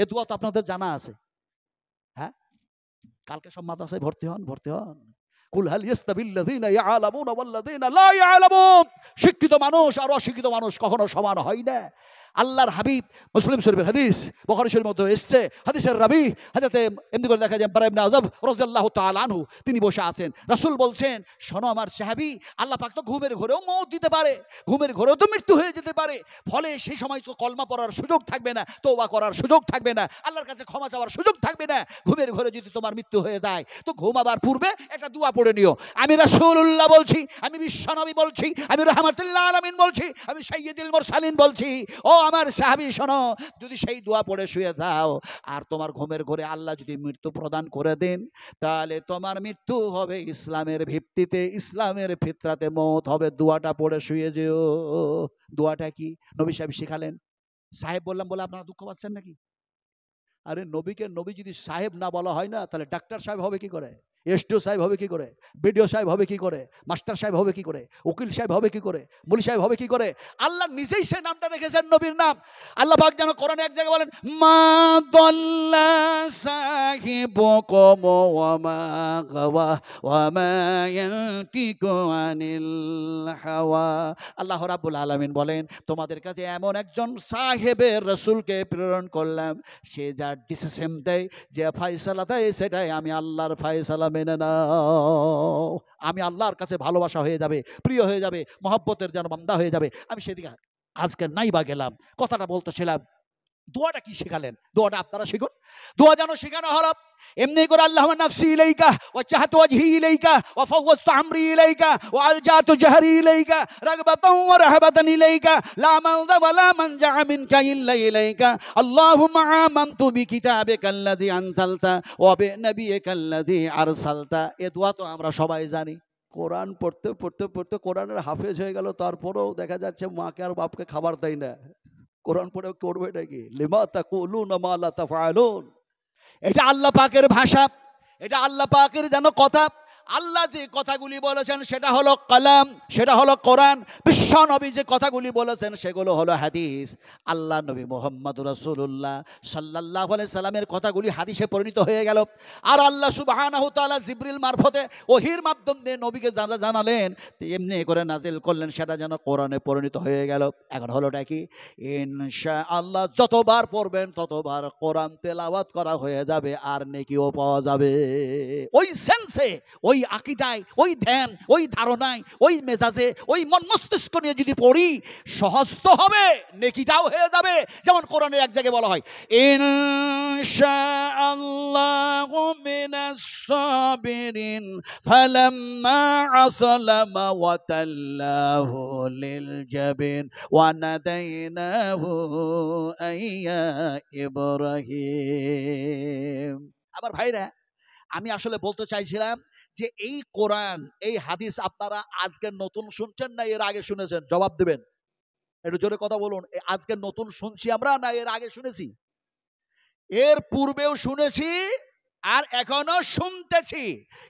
এ দোয়া তো আপনাদের জানা আছে। হ্যাঁ, কালকে সব মাদ্রাসায় ভর্তি হন, ভর্তি হন। কুল হাল ইয়াস্তাবিল্লাযীনা ইয়ালামুনা ওয়াল্লাযীনা লা ইয়ালামুন। শিক্ষিত মানুষ আর অশিক্ষিত মানুষ কখনো সমান হয় না। আল্লাহর হাবিব, মুসলিম শরীফের হাদিস, বুখারী শরীফের মধ্যে এসেছে, হাদিসের রাবী হযরতে এমনি করে দেখা যায় বারা ইবনে আযব রাদিয়াল্লাহু তাআলা আনহু, তিনি বসে আছেন। রাসূল বলছেন, শোনো আমার সাহাবী, আল্লাহ পাক তো ঘুমের ঘোরেও মওত দিতে পারে, ঘুমের ঘোরেও তো মৃত্যু হয়ে যেতে পারে। ফলে সেই সময় তো কলমা পড়ার সুযোগ থাকবে না, তওবা করার সুযোগ থাকবে না, আল্লাহর কাছে ক্ষমা চাওয়ার সুযোগ থাকবে না। ঘুমের ঘোরে যদি তোমার মৃত্যু হয়ে যায়, তো ঘুমাবার পূর্বে একটা দোয়া পড়ে নিও। আমি রাসূলুল্লাহ বলছি, আমি বিশ্বনবী বলছি, আমি রাহমাতুল্লিল আলামিন বলছি, আমি সাইয়্যিদুল মুরসালিন বলছি, ও আমার সাহাবী শোনো, যদি সেই দোয়া পড়ে শুয়ে যাও আর তোমার ঘুমের ঘোরে আল্লাহ যদি মৃত্যু প্রদান করে দেন, তাহলে তোমার মৃত্যু হবে ইসলামের ভিত্তিতে, ইসলামের ফিতরাতে মওত হবে। দোয়াটা পড়ে শুয়ে যেও। দোয়াটা কি? নবী সাহেব শিখালেন। সাহেব বললাম বলে আপনারা দুঃখ পাচ্ছেন নাকি? আরে নবীকে নবী যদি সাহেব না বলা হয় না, তাহলে ডাক্তার সাহেব হবে কি করে, এসডিও সাহেব হবে কি করে, বিডিও সাহেব হবে কি করে, মাস্টার সাহেব হবে কি করে, উকিল সাহেব হবে কি করে, মুলি সাহেব হবে কি করে? আল্লাহ নিজেই সে নামটা রেখেছেন নবীর নাম। আল্লাহ পাক যেন কোরআনে এক জায়গায় বলেন, মা দাল্লা সাহিবুকুম ওয়া মা গাওয়া ওয়া মা ইয়ানতিকু আনিল হাওয়া। আল্লাহ রাব্বুল আলামিন বলেন, তোমাদের কাছে এমন একজন সাহেবের রাসূলকে প্রেরণ করলাম, সে যা ডিসিশন দেয়, যে ফয়সালা দেয়, সেটাই আমি আল্লাহর ফয়সালা মেনে নাও। আমি আল্লাহর কাছে ভালোবাসা হয়ে যাবে, প্রিয় হয়ে যাবে, মহব্বতের যেন বান্দা হয়ে যাবে। আমি সেদিকে আজকে নাই বা গেলাম। কথাটা বলতেছিলাম, দোয়াটা কি শেখালেন, দোয়াটা আপনারা শিখুন। দোয়া যেন শেখানো হলো এমনি করে, আল্লাহুম্মা নাফসি ইলাইকা ওয়া জাহাতু ওয়াজহি ইলাইকা ওয়া ফাওয়াদতু আমরি ইলাইকা ওয়া আলজাতু জাহরি ইলাইকা রাগবাতান ওয়া রাহাবাতান ইলাইকা লা মালযা ওয়া লা মানজা মিনকা ইল্লা ইলাইকা আল্লাহুম্মা আমানতু বিকিতাবিকাল্লাযী আনজালতা ওয়া বিনাবিয়িকাল্লাযী আরসালতা। এ দোয়া তো আমরা সবাই জানি। কোরআন পড়তে পড়তে পড়তে কোরআনের হাফেজ হয়ে গেল, তারপরেও দেখা যাচ্ছে মাকে আর বাপকে খাবার দেয় না। কোরআন পড়ে করবে নাকি? লিমা তাকুলুনা মা লা তাফআলুন। এটা আল্লাহ পাকের ভাষা, এটা আল্লাহ পাকের যেন কথা। আল্লাহ যে কথাগুলি বলেছেন সেটা হলো কালাম, সেটা হলো কোরআন। বিশ্ব নবী যে কথাগুলি বলেছেন সেগুলো হলো হাদিস। আল্লাহ নবী মুহাম্মদুর রাসূলুল্লাহ সাল্লাল্লাহু আলাইহি সাল্লামের কথাগুলি হাদিসে পরিণত হয়ে গেল। আর আল্লাহ সুবহানাহু তাআলা জিবরিল মারফতে ওহির মাধ্যম দিয়ে নবীকে জানালেন, এমনি করে নাজিল করলেন, সেটা যেন কোরআনে পরিণত হয়ে গেল। এখন হলোটা কি? ইনশাআল্লাহ যতবার পড়বেন ততবার কোরআন তেলাওয়াত করা হয়ে যাবে, আর নেকিও পাওয়া যাবে। ওই সেন্সে, ওই আকীদায়, ওই ধ্যান, ওই ধারণায়, ওই মেজাজে, ওই মন মস্তিষ্ক নিয়ে যদি পড়ি, সহজ তো হবে, নেকিটাও হয়ে যাবে। যেমন কোরআনের এক জায়গায় বলা হয়, ইনশাআল্লাহু মিনাস সাবিরিন ফালাম্মা আসালামা ওয়া তাল্লাহু লিল জাবিন ওয়া নাদাইনাহু আইয়া ইব্রাহিম। আমার ভাইরা, আমি আসলে বলতে চাইছিলাম যে এই কোরআন, এই হাদিস আপনারা আজকে নতুন শুনছেন না এর আগে শুনেছেন? জবাব দেবেন, একটু জোরে কথা বলুন। আজকে নতুন শুনছি আমরা, না এর আগে শুনেছি? এর পূর্বেও শুনেছি আর এখনো শুনতেছি,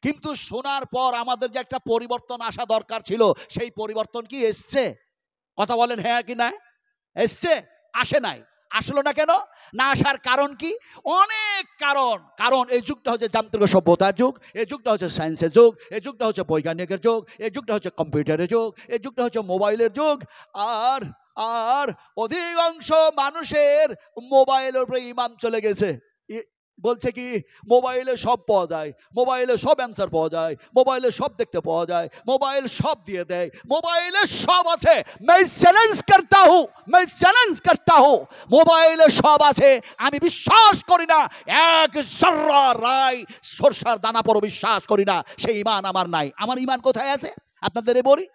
কিন্তু শোনার পর আমাদের যে একটা পরিবর্তন আসা দরকার ছিল, সেই পরিবর্তন কি এসছে? কথা বলেন হ্যাঁ কি না? এসছে? আসে নাই। আসলো না কেন? না আসার কারণ কি? অনেক কারণ। কারণ এই যুগটা হচ্ছে যান্ত্রিক সভ্যতার যুগ, এই যুগটা হচ্ছে সায়েন্সের যুগ, এই যুগটা হচ্ছে বৈজ্ঞানিকের যুগ, এই যুগটা হচ্ছে কম্পিউটারের যুগ, এই যুগটা হচ্ছে মোবাইলের যুগ। আর আর অধিকাংশ মানুষের মোবাইলের উপরে ঈমান চলে গেছে। বলছে কি, মোবাইলে সব পাওয়া যায়, মোবাইলে সব অ্যান্সার পাওয়া যায়, মোবাইলে সব দেখতে পাওয়া যায়, মোবাইল সব দিয়ে দেয়, মোবাইলে সব আছে। मैं চ্যালেঞ্জ करता हूं, मैं চ্যালেঞ্জ करता हूं, মোবাইলে সব আছে। আমি বিশ্বাস করি না, এক জর্রা রাই সরষার দানা পরও বিশ্বাস করি না। সেই ঈমান আমার নাই। আমার ঈমান কোথায় আছে আপনাদের বলি।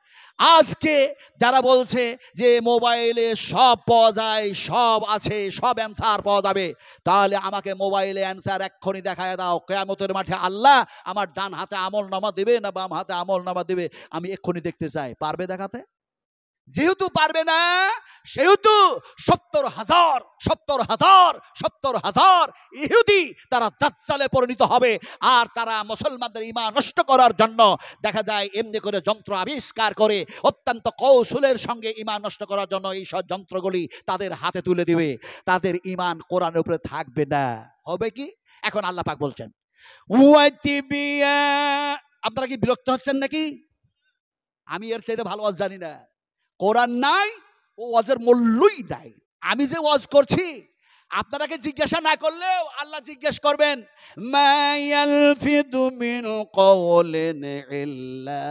আজকে যারা বলছে যে মোবাইলে সব পাওয়া যায়, সব আছে, সব অ্যান্সার পাওয়া যাবে, তাহলে আমাকে মোবাইলে অ্যান্সার এক্ষুনি দেখায় দাও। কিয়ামতের মাঠে আল্লাহ আমার ডান হাতে আমল নামা দেবে না বাম হাতে আমল নামা দেবে, আমি এক্ষুনি দেখতে চাই। পারবে দেখাতে? যেহেতু পারবে না, সেহেতু ৭০,০০০ ইহুদি তারা দাজ্জালে পরিণত হবে। আর তারা মুসলমানদের ঈমান নষ্ট করার জন্য দেখা যায় এমনি করে যন্ত্র আবিষ্কার করে অত্যন্ত কৌশলের সঙ্গে ঈমান নষ্ট করার জন্য এই সব যন্ত্রগুলি তাদের হাতে তুলে দিবে। তাদের ঈমান কোরআনের উপরে থাকবে না। হবে কি? এখন আল্লাহ পাক বলছেন, ওয়াতিবিয়া। আপনারা কি বিরক্ত হচ্ছেন নাকি? আমি এর চাইতে ভালো ওয়াজ জানি না। কোরআন নাই, ও ওয়াজের মূল্যই নাই। আমি যে ওয়াজ করছি আপনারাকে জিজ্ঞাসা না করলেও আল্লাহ জিজ্ঞেস করবেন, মা ইয়ালফিদু মিন কওলিন ইল্লা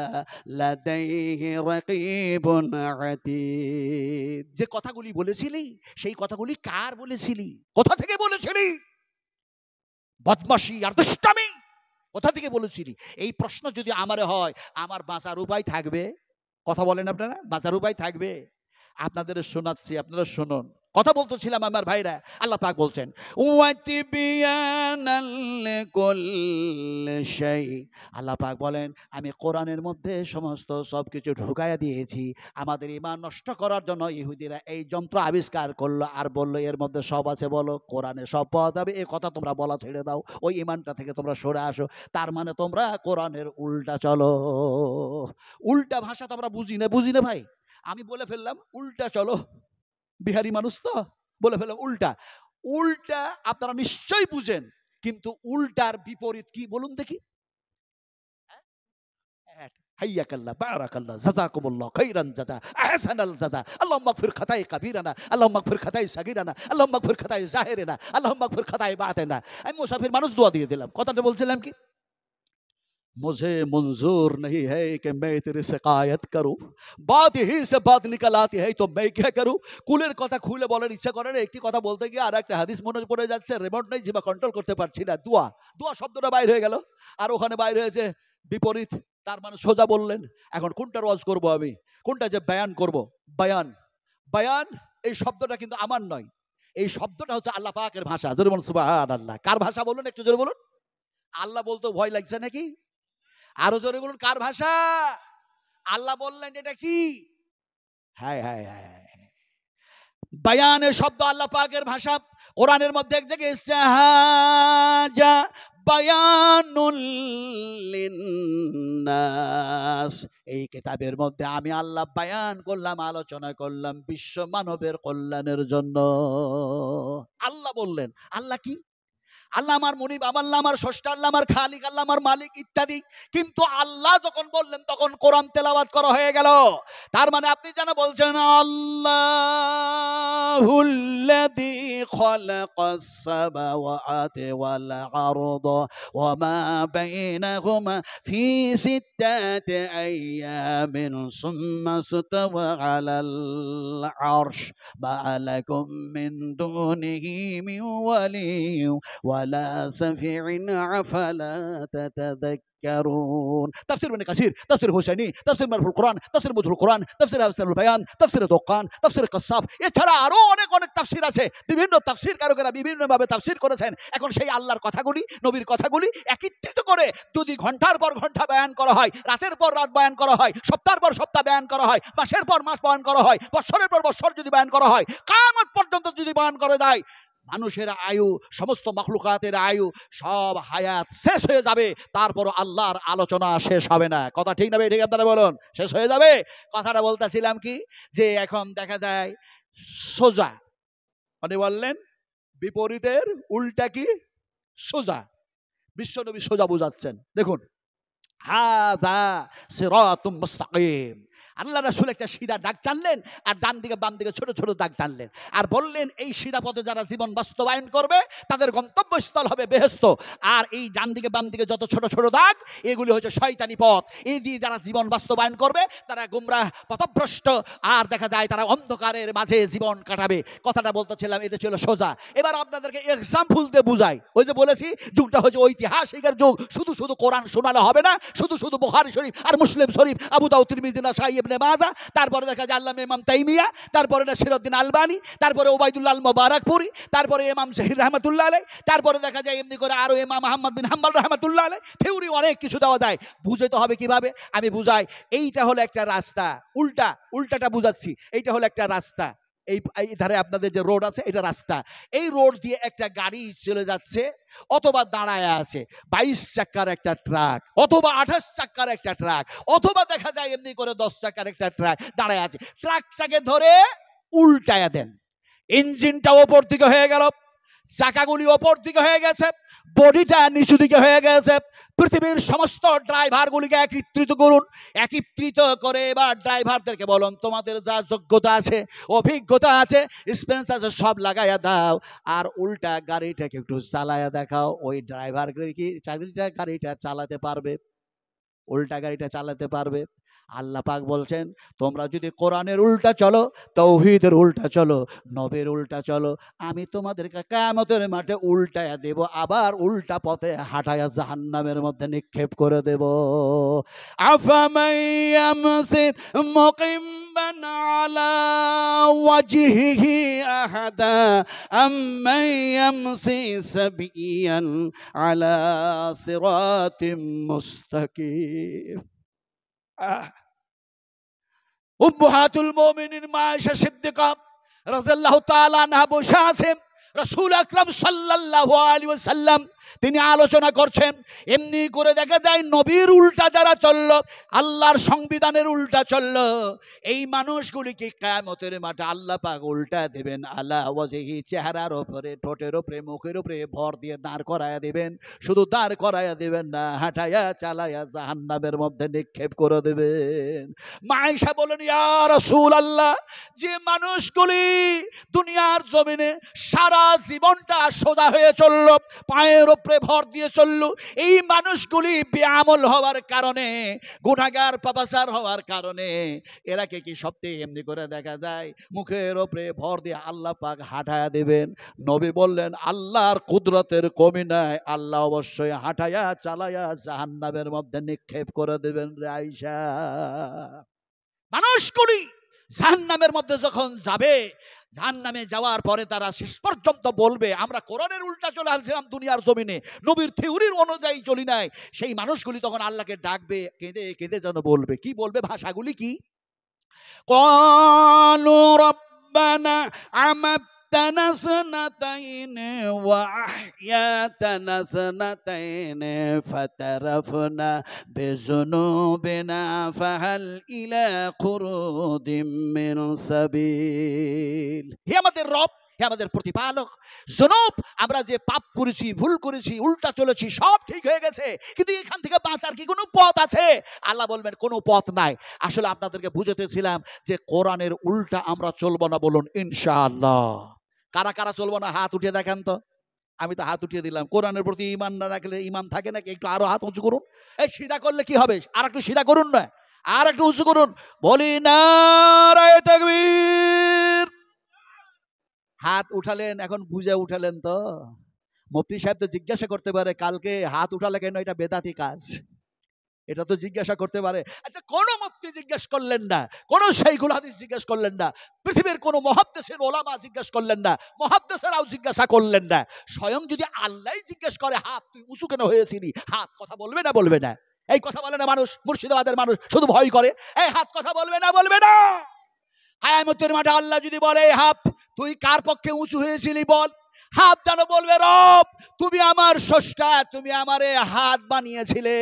লাদাইহি রাকীবুন আতীদ। যে কথাগুলি বলেছিলি সেই কথাগুলি কার বলেছিলি? কোথা থেকে বলেছিলি? বদমাশি আর দুষ্টামি কোথা থেকে বলেছিলি? এই প্রশ্ন যদি আমারে হয়, আমার বাঁচার উপায় থাকবে? কথা বলেন আপনারা, বাঁচার উপায় থাকবে? আপনাদের শোনাচ্ছি, আপনারা শুনুন। কথা বলতেছিলাম আমার ভাইরা, আল্লাহ পাক বলছেন, ওয়াতিবিয়ানাল লিকুল্লি শাই। আল্লাহ পাক বলেন, আমি কোরআনের মধ্যে সমস্ত সবকিছু ঢুকাইয়া দিয়েছি। আমাদের ঈমান নষ্ট করার জন্য ইহুদিরা এই যন্ত্র আবিষ্কার করলো আর বললো এর মধ্যে সব আছে। বলো কোরআনে সব পাওয়া যাবে, এই কথা তোমরা বলা ছেড়ে দাও, ওই ঈমানটা থেকে তোমরা সরে আসো। তার মানে তোমরা কোরআনের উল্টা চলো। উল্টা ভাষা তো আমরা বুঝি না ভাই। আমি বলে ফেললাম উল্টা চলো, বিহারি মানুষ তো, বলে ফেললাম উল্টা। উল্টা আপনারা নিশ্চয়ই বুঝেন, কিন্তু উল্টার বিপরীত কি বলুন দেখি? হাইয়াকাল্লাহ, বারাকাল্লাহ, জাযাকুমুল্লাহ খাইরান জাযা, আহসানাল জাযা। আল্লাহুম্মা গফির খাতায়ে কাবীরানা, আল্লাহুম্মা গফির খাতায়ে সাগীরানা, আল্লাহুম্মা গফির খাতায়ে জাহিরিনা, আল্লাহুম্মা গফির খাতায়ে বাতিনা। আমি মুসাফির মানুষ, দোয়া দিয়ে দিলাম। কথাটা বলছিলাম কি, मुझे मंजूर नहीं है कि मैं तेरी शिकायत करूं, बात यही से बात निकल आती है तो मैं क्या करूं। কুলের কথা খুলে বলার ইচ্ছা করে না, একটি কথা বলতে গিয়ে আর একটা হাদিস মনে পড়ে যাচ্ছে, রিমোট নেই, জিভা কন্ট্রোল করতে পারছি না। দোয়া দোয়া শব্দটা বাইরে হয়ে গেল, আর ওখানে বাইরে হয়েছে বিপরীত। তার মানে সোজা বললেন। এখন কোনটার ওয়াজ করব আমি, কোনটা যে বয়ান করব? বয়ান, বয়ান এই শব্দটা কিন্তু আমার নয়, এই শব্দটা হচ্ছে আল্লাহ পাকের ভাষা। জোরে বলুন সুবহানাল্লাহ। কার ভাষা বলুন, একটু জোরে বলুন। আল্লাহ বলতে ভয় লাগছে নাকি? আরো জোরে বলুন, কার ভাষা? আল্লাহ বললেন এটা কি? হায় হায় হায়, বয়ানের শব্দ আল্লাহ পাকের ভাষা। কোরআনের মধ্যে এক জায়গায় ইসহাজা বায়ানুল লিন্নাস, এই কিতাবের মধ্যে আমি আল্লাহ বায়ান করলাম, আলোচনা করলাম বিশ্ব মানবের কল্যাণের জন্য। আল্লাহ বললেন। আল্লাহ কি? আল্লাহ আমার মুনিব, আল্লাহ আমার স্রষ্টা, আল্লাহ আমার খালিক, আল্লাহ আমার মালিক ইত্যাদি। কিন্তু আল্লাহ যখন বললেন তখন কোরআন তেলাওয়াত করা হয়ে গেল। তার মানে আপনি যেন বলছেন, আল্লাহুল্লাযী খালাকাস সামাওয়াতি ওয়াল আরদা ওয়া মা বাইনাহুমা ফি সিত্তাতি আইয়ামিন সুম্মা ইসতাওয়া আলাল আরশ মা লাকুম মিন দুনিহি মিন ওয়ালিয়্যিন ولا سفيع أفلا تتذكرون। تفسير ابن كثير، تفسير হোসেনি, تفسير মারফুল কোরআন, تفسير মজহুল কোরআন, تفسير আফসারুল বায়ান, تفسير দোকান, تفسير কাসাফ, এছাড়া আরো অনেক তাফসীর আছে। বিভিন্ন তাফসীর কারকেরা বিভিন্ন ভাবে তাফসীর করেছেন। এখন সেই আল্লাহর কথাগুলি, নবীর কথাগুলি একত্রিত করে যদি ঘন্টার পর ঘন্টা বয়ান করা হয়, রাতের পর রাত বয়ান করা হয়, সপ্তাহের পর সপ্তাহ বয়ান করা হয়, মাসের পর মাস বয়ান করা হয়, বছরের পর বছর যদি বয়ান করা হয়, কিয়ামত পর্যন্ত যদি বয়ান করে দেয়, মানুষের আয়ু, সমস্ত মাখলুকাতের আয়ু, সব হায়াত শেষ হয়ে যাবে, তারপর আল্লাহর আলোচনা শেষ হবে না। কথা ঠিক না? ঠিক আপনারা বলুন, শেষ হয়ে যাবে। কথাটা বলতেছিলাম কি, যে এখন দেখা যায় সোজা, মানে বললেন বিপরীতের উল্টা কি? সোজা। বিশ্বনবী সোজা বুঝাচ্ছেন। দেখুন, হাযা সিরাতুম মুস্তাকিম। আল্লাহ রাসূল একটা সিধা দাগ টানলেন, আর ডান দিকে বাম দিকে ছোট ছোট দাগ টানলেন, আর বললেন এই সিধা পথে যারা জীবন বাস্তবায়ন করবে তাদের গন্তব্যস্থল হবে বেহেশত। আর এই ডান দিকে বাম দিকে যত ছোট ছোট দাগ, এগুলি হচ্ছে শয়তানি পথ। এই দিয়ে যারা জীবন বাস্তবায়ন করবে তারা গুমরাহ, পথভ্রষ্ট, আর দেখা যায় তারা অন্ধকারের মাঝে জীবন কাটাবে। কথাটা বলতেছিলাম, এটা ছিল সোজা। এবার আপনাদেরকে এক্সাম্পল দিয়ে বুঝাই। ওই যে বলেছি যুগটা হচ্ছে ঐতিহাসিকের যুগ। শুধু শুধু কোরআন শোনালে হবে না, শুধু শুধু বুখারী শরীফ আর মুসলিম শরীফ, আবু দাউদ, তিরমিজি, নাসাই, নাসাই, ইবনে মাজাহ, তারপরে দেখা যায় আল্লামা ইমাম তাইমিয়া, তারপরে নাসিরউদ্দিন আলবানী, তারপরে ওবায়দুল্লাহ আল মুবারাকপুরি, তারপরে ইমাম জহির রহমাতুল্লাহ আলাইহি, তারপরে দেখা যায় এমনি করে আরো ইমাম আহমদ বিন হাম্বল রহমাতুল্লাহ আলাইহি। থিওরি অনেক কিছু দেওয়া যায়, বুঝতে হবে কিভাবে আমি বুঝাই। এইটা হলো একটা রাস্তা, উল্টাটা বুঝাচ্ছি। এইটা হলো একটা রাস্তা, এই ধারে আপনাদের যে রোড আছে এটা রাস্তা। এই রোড দিয়ে একটা গাড়ি চলে যাচ্ছে, অথবা দাঁড়ায় আছে 22 চাকার একটা ট্রাক, অথবা 28 চাকার একটা ট্রাক, অথবা দেখা যায় এমনি করে 10 চাকার একটা ট্রাক দাঁড়ায় আছে। ট্রাকটাকে ধরে উল্টায়া দেন, ইঞ্জিনটা ওপর দিকে হয়ে গেল, চাকাগুলি ওপর দিকে হয়ে গেছে, বডিটা নিচু দিকে হয়ে গেছে। পৃথিবীর সমস্ত ড্রাইভারগুলিকে একত্রিত করুন, একত্রিত করে এবার ড্রাইভারদেরকে বলুন তোমাদের যা যোগ্যতা আছে, অভিজ্ঞতা আছে, এক্সপিরিয়েন্স আছে, সব লাগাইয়া দাও, আর উল্টা গাড়িটাকে একটু চালায়া দেখাও। ওই ড্রাইভার কি গাড়িটা চালাতে পারবে? উল্টা গাড়িটা চালাতে পারবে? আল্লাহ পাক বলছেন তোমরা যদি কোরআনের উল্টা চলো, তাওহীদের উল্টা চলো, নবীর উল্টা চলো, আমি তোমাদেরকে কিয়ামতের মাঠে উল্টায়া দেব, আবার উল্টা পথে হাঁটায়া জাহান্নামের মধ্যে নিক্ষেপ করে দেব। আফামান ইয়ামসি মুকিম্মান আলা ওয়াজহিহি আহাদা আম্মান ইয়ামসি সাবিয়ান আলা সিরাতিম মুস্তাকিম। উম্মাহাতুল মুমিনিন মা আয়েশা সিদ্দিকা রাদিয়াল্লাহু তাআলা আনহা বসে আছেন, রাসূল আকরাম সাল্লাল্লাহু আলাইহি ওয়াসাল্লাম তিনি আলোচনা করছেন। এমনি করে দেখা যায় নবীর উল্টা যারা চলল, আল্লাহর সংবিধানের উল্টা চলল, এই মানুষগুলিকে কিয়ামতের মাঠে আল্লাহ পাক উল্টা দেবেন। আলা ওয়াজহি, চেহারার উপরে, ঠোঁটের উপরে, মুখের উপরে ভর দিয়ে দাঁড় করায়া দিবেন। শুধু দাঁড় করায়া দিবেন না, হাঁটায়া চালায়া জাহান্নামের মধ্যে নিক্ষেপ করে দেবেন। মা আয়েশা বলেন ইয়া রাসূলুল্লাহ, যে মানুষগুলি দুনিয়ার জমিনে সারা জীবনটা সোজা হয়ে চলল, পায়ের উপরে ভর দিয়ে চলল, এই মানুষগুলি বেআমল হওয়ার কারণে, গুনাহগার পাপাচার হওয়ার কারণে এরাকে কি সত্যি এমনি করে দেখা যায় মুখের উপরে ভর দিয়ে আল্লাহ পাক হাঁটায়া দেবেন? নবী বললেন আল্লাহর কুদরতের কমি নাই, আল্লাহ অবশ্যই হাঁটায়া চালায়া জাহান্নামের মধ্যে নিক্ষেপ করে দেবেন রে আয়েশা। মানুষগুলি জাহান্নামের মধ্যে যখন যাবে, জাহান্নামে যাওয়ার পরে তারা শেষ পর্যন্ত বলবে আমরা কোরআনের উল্টা চলে আসছিলাম দুনিয়ার জমিনে, নবীর থিওরির অনুযায়ী চলি নাই। সেই মানুষগুলি তখন আল্লাহকে ডাকবে, কেঁদে কেঁদে যেন বলবে। কি বলবে? ভাষাগুলি কি? ক্বালু রাব্বানা আমাত্তানা সানাতাইনি ওয়া আহইয়াতানা সানাতাইনি ফাতারাফনা বিযুনুবিনা ফাহাল ইলা খুরুদিম মিন সাবিল। হে আমাদের রব, হে আমাদের প্রতিপালক, জনব, আমরা যে পাপ করেছি, ভুল করেছি, উল্টা চলেছি, সব ঠিক হয়ে গেছে, কিন্তু এখান থেকে বাঁচার কি কোনো পথ আছে? আল্লাহ বলবেন কোনো পথ নাই। আসলে আপনাদেরকে বুঝাতেছিলাম যে কোরআনের উল্টা আমরা চলবো না, বলুন ইনশাআল্লাহ। কারা কারা চলবো না হাত উঠিয়ে দেখান তো। আমি তো হাত উঠিয়ে দিলাম। কোরআনের প্রতি ঈমান না রাখলে ঈমান থাকে নাকি? একটু আরো হাত উঁচু করুন। এই সিধা করলে কি হবে? আর একটু সিধা করুন না, আর একটু উঁচু করুন। বলি নারায়ে তাকবীর। হাত উঠালেন, এখন বুঝে উঠালেন তো? মুফতি সাহেব তো জিজ্ঞাসা করতে পারে কালকে হাত উঠালে কেন, এটা বেদাতি কাজ, এটা তো জিজ্ঞাসা করতে পারে। আচ্ছা, কোন মুফতি জিজ্ঞেস করলেন না, কোন শাইখুল হাদিস জিজ্ঞেস করলেন না, পৃথিবীর কোন মুহাদ্দিসিন ওলামা জিজ্ঞেস করলেন না, মুহাদ্দিসরাও জিজ্ঞাসা করলেন না। স্বয়ং যদি আল্লাহই জিজ্ঞেস করে হাত তুই উঁচু কেন হয়েছিলি, হাত কথা বলবে না? বলবে না? এই কথা বলে না মানুষ, মুর্শিদাবাদের মানুষ শুধু ভয় করে, এই হাত কথা বলবে না? বলবে না? কিয়ামতের মাঠে আল্লাহ যদি বলে হাত তুই কার পক্ষে উঁচু হয়েছিলি বল, হাত যেন বলবে রব তুমি আমার স্রষ্টা, তুমি আমারে হাত বানিয়েছিলে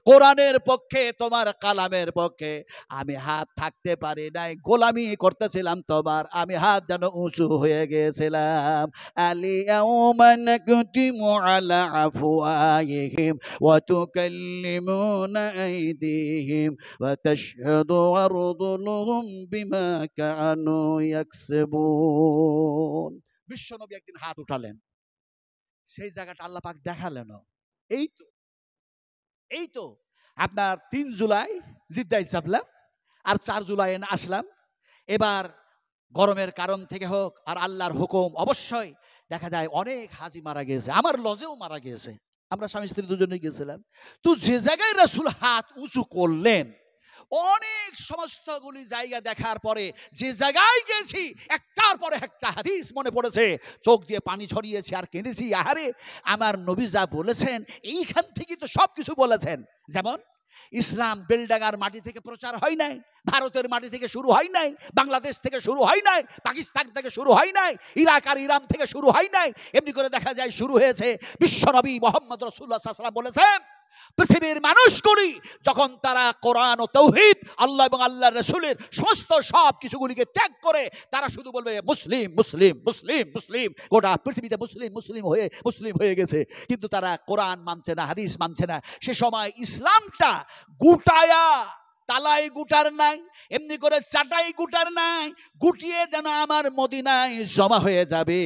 কোরআনের পক্ষে, তোমার কালামের পক্ষে। আমি হাত থাকতে পারি নাই, গোলামি করতেছিলাম তোমার, আমি হাত যেন উঁচু হয়ে গিয়েছিলাম। আলিয়াউমা নাকতিমু আলা আফওয়াহিহিম ওয়া তুকাল্লিমুনা আইদিহিম ওয়া তাশহাদু আরজুলুহুম বিমা কানু ইয়াকসিবুন। বিশ্বনবী একদিন হাত উঠালেন, সেই জায়গাটা আল্লাহ পাক দেখালেন। এই তো আপনার 3 জুলাই জিদ্দায় চাপলাম, আর 4 জুলাই আসলাম। এবার গরমের কারণ থেকে হোক আর আল্লাহর হুকুম, অবশ্যই দেখা যায় অনেক হাজি মারা গিয়েছে, আমার লজেও মারা গিয়েছে, আমরা স্বামী স্ত্রী দুজনেই গেছিলাম। তো যে জায়গায় রাসূল হাত উঁচু করলেন, অনেক সমস্তগুলি জায়গা দেখার পরে যে জায়গায় গেছি একটার পরে একটা হাদিস মনে পড়েছে, চোখ দিয়ে পানি ছড়িয়েছে আর কেঁদেছি। আহারে, আমার নবী যা বলেছেন এইখান থেকে তো সব কিছু বলেছেন। যেমন ইসলাম বেলডাঙ্গার মাটি থেকে প্রচার হয় নাই, ভারতের মাটি থেকে শুরু হয় নাই, বাংলাদেশ থেকে শুরু হয় নাই, পাকিস্তান থেকে শুরু হয় নাই, ইরাক আর ইরান থেকে শুরু হয় নাই। এমনি করে দেখা যায় শুরু হয়েছে বিশ্বনবী মুহাম্মদ রাসূলুল্লাহ সাল্লাল্লাহু আলাইহি ওয়াসাল্লাম বলেছেন, পৃথিবীর মানুষগুলি যখন তারা কোরআন ও তৌহিদ, আল্লাহ এবং আল্লাহর রাসূলের সমস্ত সব কিছুগুলিকে ত্যাগ করে তারা শুধু বলবে মুসলিম মুসলিম মুসলিম মুসলিম, গোটা পৃথিবীতে মুসলিম মুসলিম হয়ে গেছে, কিন্তু তারা কোরআন মানছে না, হাদিস মানছে না। সে সময় ইসলামটা গুটায়া তালাই গুটার নাই, এমনি করে চাটাই গুটার নাই, গুটিয়ে যেন আমার মদিনায় জমা হয়ে যাবে।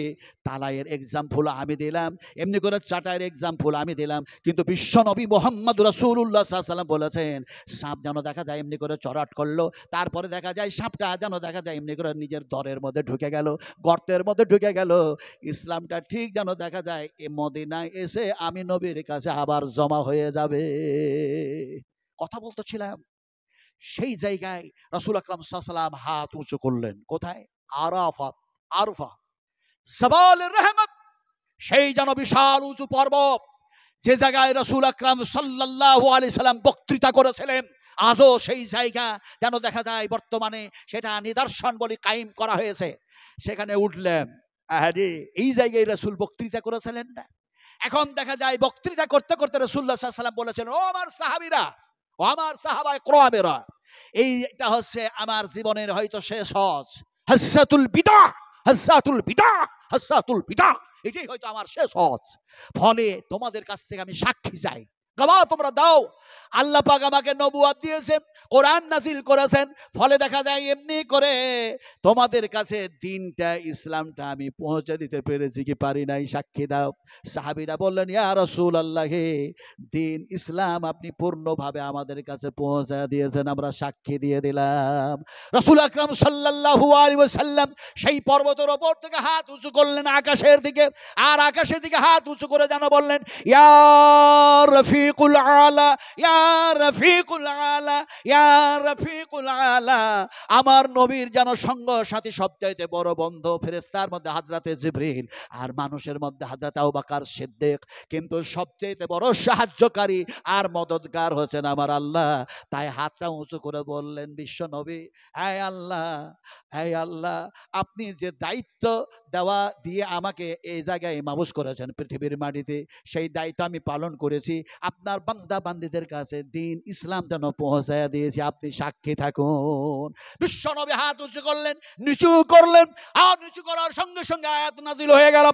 তালাইয়ের এক্সাম্পল আমি দিলাম, এমনি করে চাটাইয়ের এক্সাম্পল আমি দিলাম, কিন্তু বিশ্বনবী মুহাম্মদ রাসূলুল্লাহ সাল্লাল্লাহু আলাইহি ওয়াসাল্লাম বলেছেন সাপ যেন দেখা যায় এমনি করে চড়াট করলো, তারপরে দেখা যায় সাপটা যেন দেখা যায় এমনি করে নিজের দরের মধ্যে ঢুকে গেল, গর্তের মধ্যে ঢুকে গেল। ইসলামটা ঠিক যেন দেখা যায় এ মদিনায় এসে আমি নবীর কাছে আবার জমা হয়ে যাবে। কথা বলতেছিলাম, সেই জায়গায় রাসূল আকরাম সাল্লাল্লাহু আলাইহি ওয়াসাল্লাম হাত উঁচু করলেন। কোথায়? আরাফাত, আরফা, সাবালের রহমত, সেই যেন বিশাল উঁচু পর্বত, যে জায়গায় রাসূল আকরাম সাল্লাল্লাহু আলাইহি সাল্লাম বক্তৃতা করেছিলেন। আজও সেই জায়গা যেন দেখা যায় বর্তমানে সেটা নিদর্শন বলে কায়েম করা হয়েছে। সেখানে উঠলেন, আরে এই জায়গায় রাসূল বক্তৃতা করেছিলেন না? এখন দেখা যায় বক্তৃতা করতে করতে রাসূলুল্লাহ সাল্লাল্লাহু আলাইহি ওয়াসাল্লাম বলেছেন, ও আমার সাহাবীরা, ও আমার সাহাবায়ে কেরামেরা, এইটা হচ্ছে আমার জীবনের হয়তো শেষ হজ, হাজ্জাতুল বিদা, হাজ্জাতুল বিদা, হাজ্জাতুল বিদা, এটাই হয়তো আমার শেষ হজ। ফলে তোমাদের কাছ থেকে আমি সাক্ষী চাই, গওয়া তোমরা দাও। আল্লাহ পাক আমাকে নবুয়ত দিয়েছেন, কোরআন নাজিল করেছেন, ফলে দেখা যায় এমনি করে তোমাদের কাছে দিনটা ইসলামটা আমি পৌঁছে দিতে পেরেছি কি পারি নাই, সাক্ষী দাও। সাহাবীরা বললেন, ইয়া রাসূলুল্লাহ, দিন ইসলাম আপনি পূর্ণভাবে আমাদের কাছে পৌঁছে দিয়েছেন, আমরা সাক্ষী দিয়ে দিলাম। রাসূল আকরাম সাল্লাল্লাহু আলাইহি ওয়াসাল্লাম সেই পর্বতের উপর থেকে হাত উঁচু করলেন আকাশের দিকে, আর আকাশের দিকে হাত উঁচু করে যেন বললেন, ইয়া রফিকুল আলা, ইয়া রফিকুল আলা, ইয়া রফিকুল আলা। আমার নবীর যেন সঙ্গ সাথী সবচাইতে বড় বন্ধু ফেরেশতার মধ্যে হযরতে জিবরিল, আর মানুষের মধ্যে হযরত আবু বকর সিদ্দিক, কিন্তু সবচাইতে বড় সাহায্যকারী আর মদদগার হচ্ছেন আমার আল্লাহ। তাই হাতটা উঁচু করে বললেন বিশ্ব নবী, হে আল্লাহ, হে আল্লাহ, আপনি যে দায়িত্ব দেওয়া দিয়ে আমাকে এই জায়গায় মাবুস করেছেন পৃথিবীর মাটিতে, সেই দায়িত্ব আমি পালন করেছি। আপনার বান্দা বান্দীদের কাছে দিন ইসলাম যেন পৌঁছায় দিয়েছি, আপনি সাক্ষী থাকুন। বিশ্ব নবী হাত উঁচু করলেন, নিচু করলেন, হাত নিচু করার সঙ্গে সঙ্গে আয়াত নাযিল হয়ে গেল,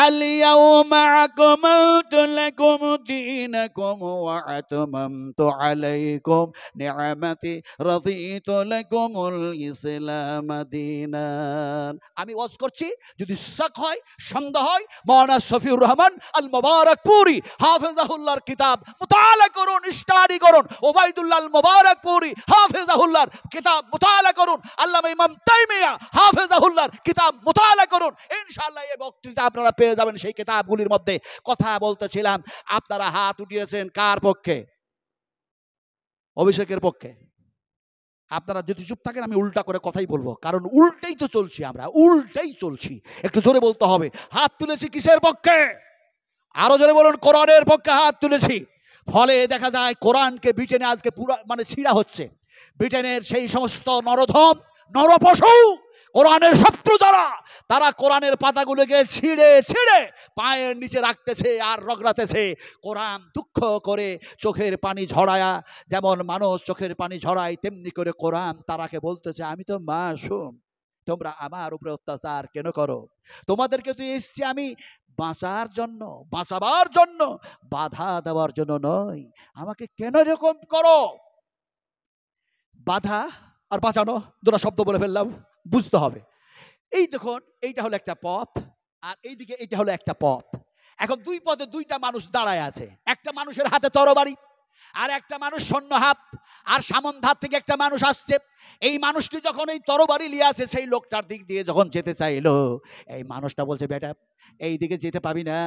আল-ইয়াউমা আকমালতু লাকুম দীনাকুম ওয়া আতমামতু আলাইকুম নি'মাতি রাদিতু লাকুমুল ইসলাম দীনান। আমি ওয়াজ করছি, যদি শক হয়, সন্দেহ হয়, মাওলানা শফিউর রহমান আল মুবারাকপুরি হাফেজাহুল্লাহর কিতাব মুতালা করুন, স্টাডি করুন। ওবাইদুল্লাহ আল মুবারাকপুরি হাফেজাহুল্লাহর কিতাব মুতালা করুন। আল্লামা ইমাম তাইমিয়া হাফেজাহুল্লাহর কিতাব মুতালা করুন। ইনশাআল্লাহ এই বক্তৃতা আপনারা পেয়ে যাবেন সেই কিতাবগুলির মধ্যে। কথা বলতেছিলাম, আপনারা হাত উঠিয়েছেন কার পক্ষে? অভিষেকের পক্ষে। আপনারা যদি চুপ থাকেন আমি উল্টা করে কথাই বলবো, কারণ উল্টেই তো চলছি, আমরা উল্টেই চলছি। একটু জোরে বলতে হবে। হাত তুলেছি কিসের পক্ষে? আরো জোরে বলুন, কোরআনের পক্ষে হাত তুলেছি। ফলে দেখা যায় কোরআনকে ব্রিটেনে আজকে পুরো মানে ছিঁড়া হচ্ছে। ব্রিটেনের সেই সমস্ত নরধম নরপশু কোরআনের শত্রু যারা, তারা কোরআনের পাতাগুলোকে ছিঁড়ে ছিঁড়ে পায়ের নিচে রাখতেছে আর রগড়াতেছে। কোরআন দুঃখ করে চোখের পানি ঝরায়া, যেমন মানুষ চোখের পানি ঝরায়, তেমনি করে কোরআন তারাকে বলতেছে, আমি তো মাসুম, তোমরা আমার উপরে অত্যাচার কেন করো? তোমাদেরকে তো এসছি আমি বাঁচার জন্য, বাঁচাবার জন্য, বাধা দেওয়ার জন্য নয়। আমাকে কেন এরকম করো? বাধা আর বাঁচানো দুটো শব্দ বলে ফেললাম, বুঝতে হবে। এই দেখুন, এইটা হলো একটা পথ, আর এইদিকে এইটা হলো একটা পথ। এখন দুই পথে দুইটা মানুষ দাঁড়ায় আছে। একটা মানুষের হাতে তরবারি, আর একটা মানুষ সৈন্য হাত, আর সামন ধার থেকে একটা মানুষ আসছে। এই মানুষটি যখন এই তরবারি নিয়ে আছে, সেই লোকটার দিক দিয়ে যখন যেতে চাইলো, এই মানুষটা বলছে, বেটা এই দিকে যেতে পাবি না,